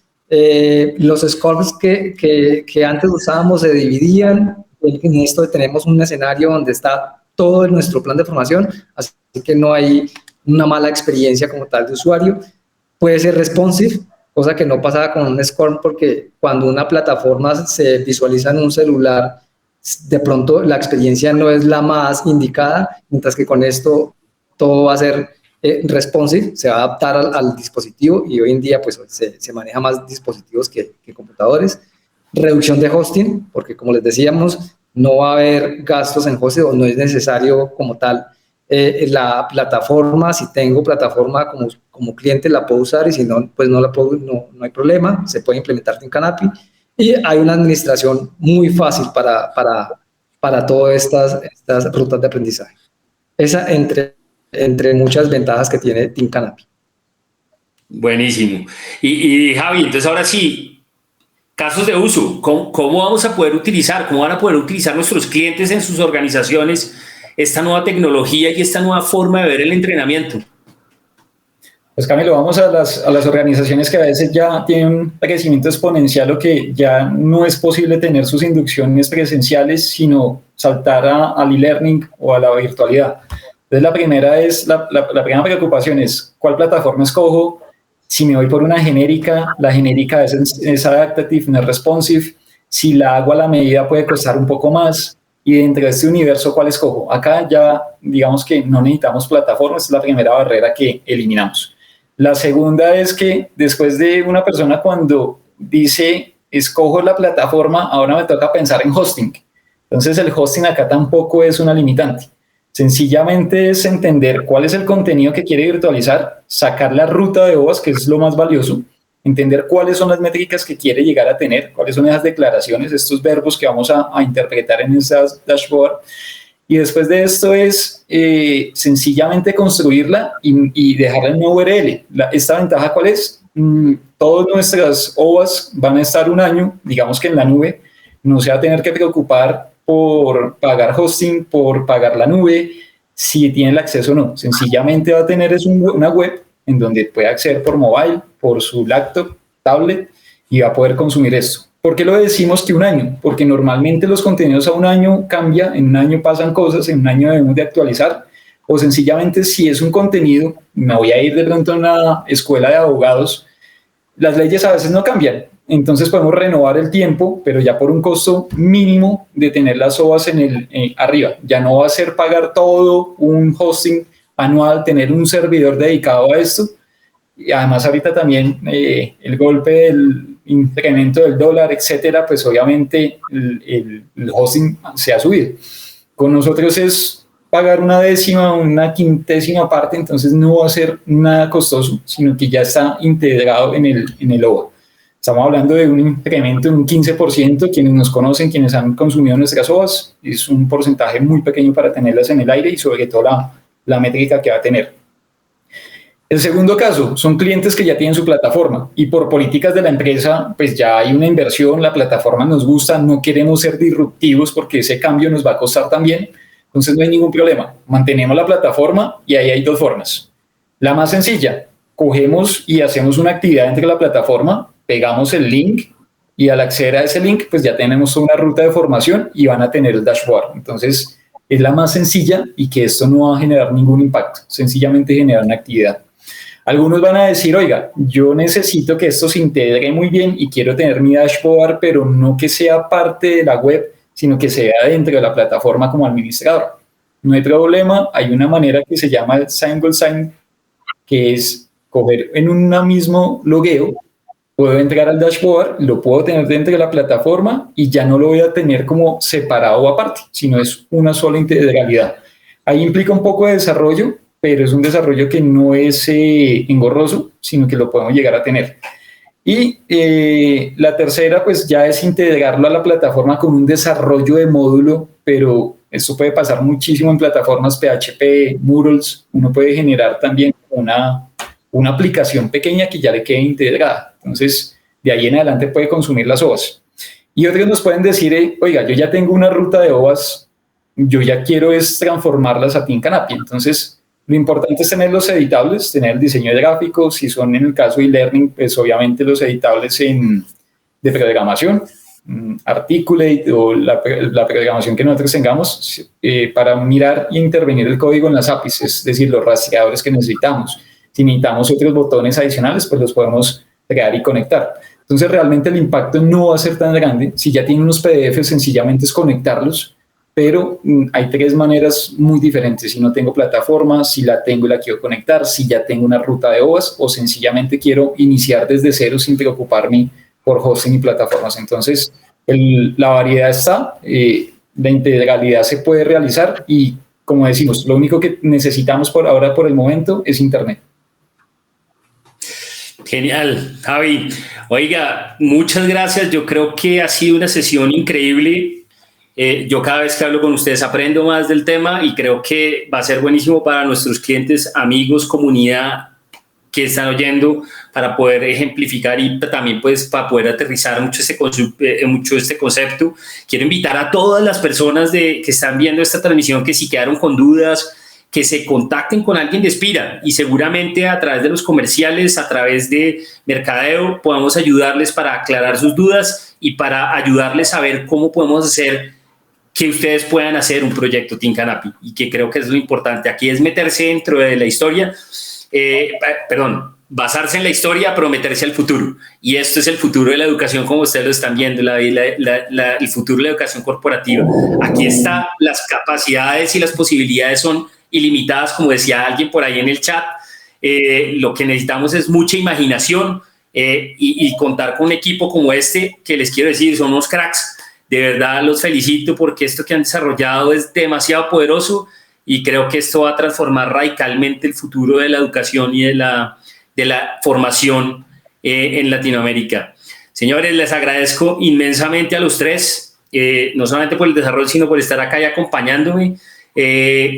los scores que antes usábamos se dividían. En esto tenemos un escenario donde está todo nuestro plan de formación, así que no hay una mala experiencia como tal de usuario. Puede ser responsive, cosa que no pasaba con un SCORM, porque cuando una plataforma se visualiza en un celular, de pronto la experiencia no es la más indicada, mientras que con esto todo va a ser responsive, se va a adaptar al dispositivo, y hoy en día pues se maneja más dispositivos que computadores. Reducción de hosting, porque como les decíamos, no va a haber gastos en hosting o no es necesario como tal. La plataforma, si tengo plataforma como cliente, la puedo usar y si no, pues no la puedo, no hay problema, se puede implementar en Canapi y hay una administración muy fácil para todas estas rutas de aprendizaje. Esa entre muchas ventajas que tiene Team Canapi. Buenísimo. Y Javi, entonces ahora sí, casos de uso, ¿cómo vamos a poder utilizar, cómo van a poder utilizar nuestros clientes en sus organizaciones esta nueva tecnología y esta nueva forma de ver el entrenamiento? Pues Camilo, vamos a las organizaciones que a veces ya tienen un crecimiento exponencial o que ya no es posible tener sus inducciones presenciales, sino saltar al e-learning o a la virtualidad. Entonces la primera preocupación es ¿cuál plataforma escojo? Si me voy por una genérica, la genérica es adaptative, no es responsive. Si la hago a la medida puede costar un poco más. Y dentro de este universo, ¿cuál escojo? Acá ya digamos que no necesitamos plataformas, es la primera barrera que eliminamos. La segunda es que después de una persona cuando dice escojo la plataforma, ahora me toca pensar en hosting. Entonces el hosting acá tampoco es una limitante. Sencillamente es entender cuál es el contenido que quiere virtualizar, sacar la ruta de OWASP, que es lo más valioso, entender cuáles son las métricas que quiere llegar a tener, cuáles son esas declaraciones, estos verbos que vamos a interpretar en esas dashboard. Y después de esto es sencillamente construirla y dejarla en una URL. ¿Esta ventaja cuál es? Todas nuestras OWASP van a estar un año, digamos que en la nube, no se va a tener que preocupar por pagar hosting, por pagar la nube, si tiene el acceso o no. Sencillamente va a tener una web en donde puede acceder por mobile, por su laptop, tablet, y va a poder consumir esto. ¿Por qué lo decimos que un año? Porque normalmente los contenidos a un año cambian, en un año pasan cosas, en un año debemos de actualizar, o sencillamente si es un contenido, me voy a ir de pronto a una escuela de abogados, las leyes a veces no cambian, entonces podemos renovar el tiempo, pero ya por un costo mínimo de tener las OWASP arriba. Ya no va a ser pagar todo un hosting anual, tener un servidor dedicado a esto. Y además ahorita también el golpe del incremento del dólar, etcétera, pues obviamente el hosting se ha subido. Con nosotros es pagar una décima, una quintésima parte, entonces no va a ser nada costoso, sino que ya está integrado en el OWA. Estamos hablando de un incremento en un 15%, quienes nos conocen, quienes han consumido nuestras OWASP, es un porcentaje muy pequeño para tenerlas en el aire y sobre todo la métrica que va a tener. El segundo caso, son clientes que ya tienen su plataforma y por políticas de la empresa, pues ya hay una inversión, la plataforma nos gusta, no queremos ser disruptivos porque ese cambio nos va a costar también, entonces no hay ningún problema, mantenemos la plataforma y ahí hay dos formas. La más sencilla, cogemos y hacemos una actividad entre la plataforma, pegamos el link y al acceder a ese link, pues ya tenemos una ruta de formación y van a tener el dashboard. Entonces, es la más sencilla y que esto no va a generar ningún impacto, sencillamente generar una actividad. Algunos van a decir, oiga, yo necesito que esto se integre muy bien y quiero tener mi dashboard, pero no que sea parte de la web, sino que sea dentro de la plataforma como administrador. No hay problema, hay una manera que se llama el single sign, que es coger en un mismo logueo, puedo entrar al dashboard, lo puedo tener dentro de la plataforma y ya no lo voy a tener como separado o aparte, sino es una sola integralidad. Ahí implica un poco de desarrollo, pero es un desarrollo que no es engorroso, sino que lo podemos llegar a tener. Y la tercera, pues ya es integrarlo a la plataforma con un desarrollo de módulo, pero esto puede pasar muchísimo en plataformas PHP, Moodles, uno puede generar también una aplicación pequeña que ya le quede integrada. Entonces, de ahí en adelante puede consumir las OWASP. Y otros nos pueden decir, oiga, yo ya tengo una ruta de OWASP, yo ya quiero es transformarlas a Team Canapi. Entonces, lo importante es tener los editables, tener el diseño de gráficos, si son en el caso de e-learning, pues obviamente los editables de programación, Articulate o la programación que nosotros tengamos para mirar e intervenir el código en las APIs, es decir, los rastreadores que necesitamos. Si necesitamos otros botones adicionales, pues los podemos crear y conectar. Entonces, realmente el impacto no va a ser tan grande. Si ya tienen unos PDFs, sencillamente es conectarlos, pero hay tres maneras muy diferentes. Si no tengo plataforma, si la tengo y la quiero conectar, si ya tengo una ruta de OWASP o sencillamente quiero iniciar desde cero sin preocuparme por hosting y plataformas. Entonces, la variedad está. de integralidad se puede realizar y, como decimos, lo único que necesitamos por ahora, por el momento, es Internet. Genial, Javi. Oiga, muchas gracias. Yo creo que ha sido una sesión increíble. Yo cada vez que hablo con ustedes aprendo más del tema y creo que va a ser buenísimo para nuestros clientes, amigos, comunidad que están oyendo, para poder ejemplificar y también pues para poder aterrizar mucho este concepto. Quiero invitar a todas las personas que están viendo esta transmisión que si quedaron con dudas, que se contacten con alguien de Spira y seguramente a través de los comerciales, a través de mercadeo, podamos ayudarles para aclarar sus dudas y para ayudarles a ver cómo podemos hacer que ustedes puedan hacer un proyecto Team Canapy, y que creo que es lo importante. Aquí es meterse dentro de la historia, basarse en la historia, pero meterse al futuro. Y esto es el futuro de la educación, como ustedes lo están viendo, el futuro de la educación corporativa. Aquí está, las capacidades y las posibilidades son ilimitadas, como decía alguien por ahí en el chat. Lo que necesitamos es mucha imaginación y contar con un equipo como este, que les quiero decir, son unos cracks. De verdad los felicito porque esto que han desarrollado es demasiado poderoso y creo que esto va a transformar radicalmente el futuro de la educación y de la formación en Latinoamérica. Señores, les agradezco inmensamente a los tres, no solamente por el desarrollo, sino por estar acá y acompañándome.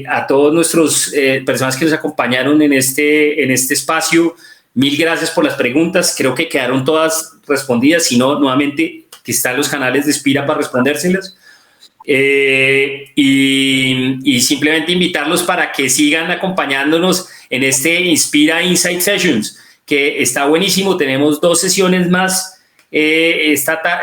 A todos nuestros personas que nos acompañaron en este espacio, mil gracias por las preguntas. Creo que quedaron todas respondidas. Si no, nuevamente, que están los canales de Spira para respondérselas. Y simplemente invitarlos para que sigan acompañándonos en este Inspira Insight Sessions, que está buenísimo. Tenemos 2 sesiones más.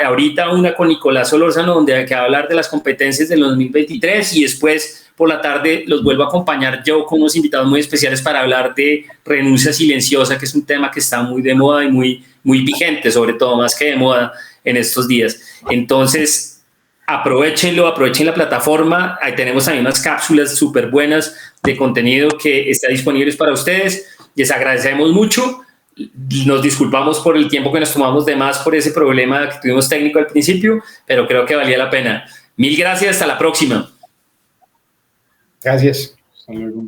Ahorita una con Nicolás Solórzano, donde va a hablar de las competencias del 2023, y después por la tarde los vuelvo a acompañar yo con unos invitados muy especiales para hablar de renuncia silenciosa, que es un tema que está muy de moda y muy vigente, sobre todo, más que de moda en estos días. Entonces, aprovechen la plataforma. Ahí tenemos también unas cápsulas súper buenas de contenido que está disponibles para ustedes. Les agradecemos mucho. Nos disculpamos por el tiempo que nos tomamos de más por ese problema que tuvimos técnico al principio, pero creo que valía la pena. Mil gracias, hasta la próxima. Gracias. Hasta luego.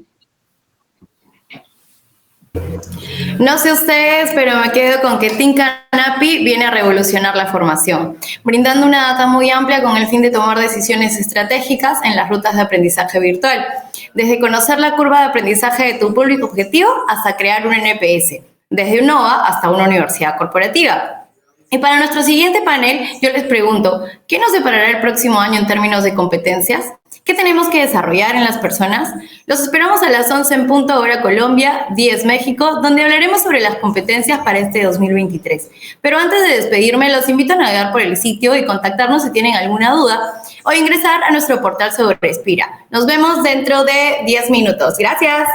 No sé ustedes, pero me quedo con que Team Canapy viene a revolucionar la formación, brindando una data muy amplia con el fin de tomar decisiones estratégicas en las rutas de aprendizaje virtual, desde conocer la curva de aprendizaje de tu público objetivo hasta crear un NPS, desde un NOA hasta una universidad corporativa. Y para nuestro siguiente panel, yo les pregunto, ¿qué nos deparará el próximo año en términos de competencias? ¿Qué tenemos que desarrollar en las personas? Los esperamos a las 11 en punto, hora Colombia, 10 México, donde hablaremos sobre las competencias para este 2023. Pero antes de despedirme, los invito a navegar por el sitio y contactarnos si tienen alguna duda o ingresar a nuestro portal sobre Spira. Nos vemos dentro de 10 minutos. Gracias.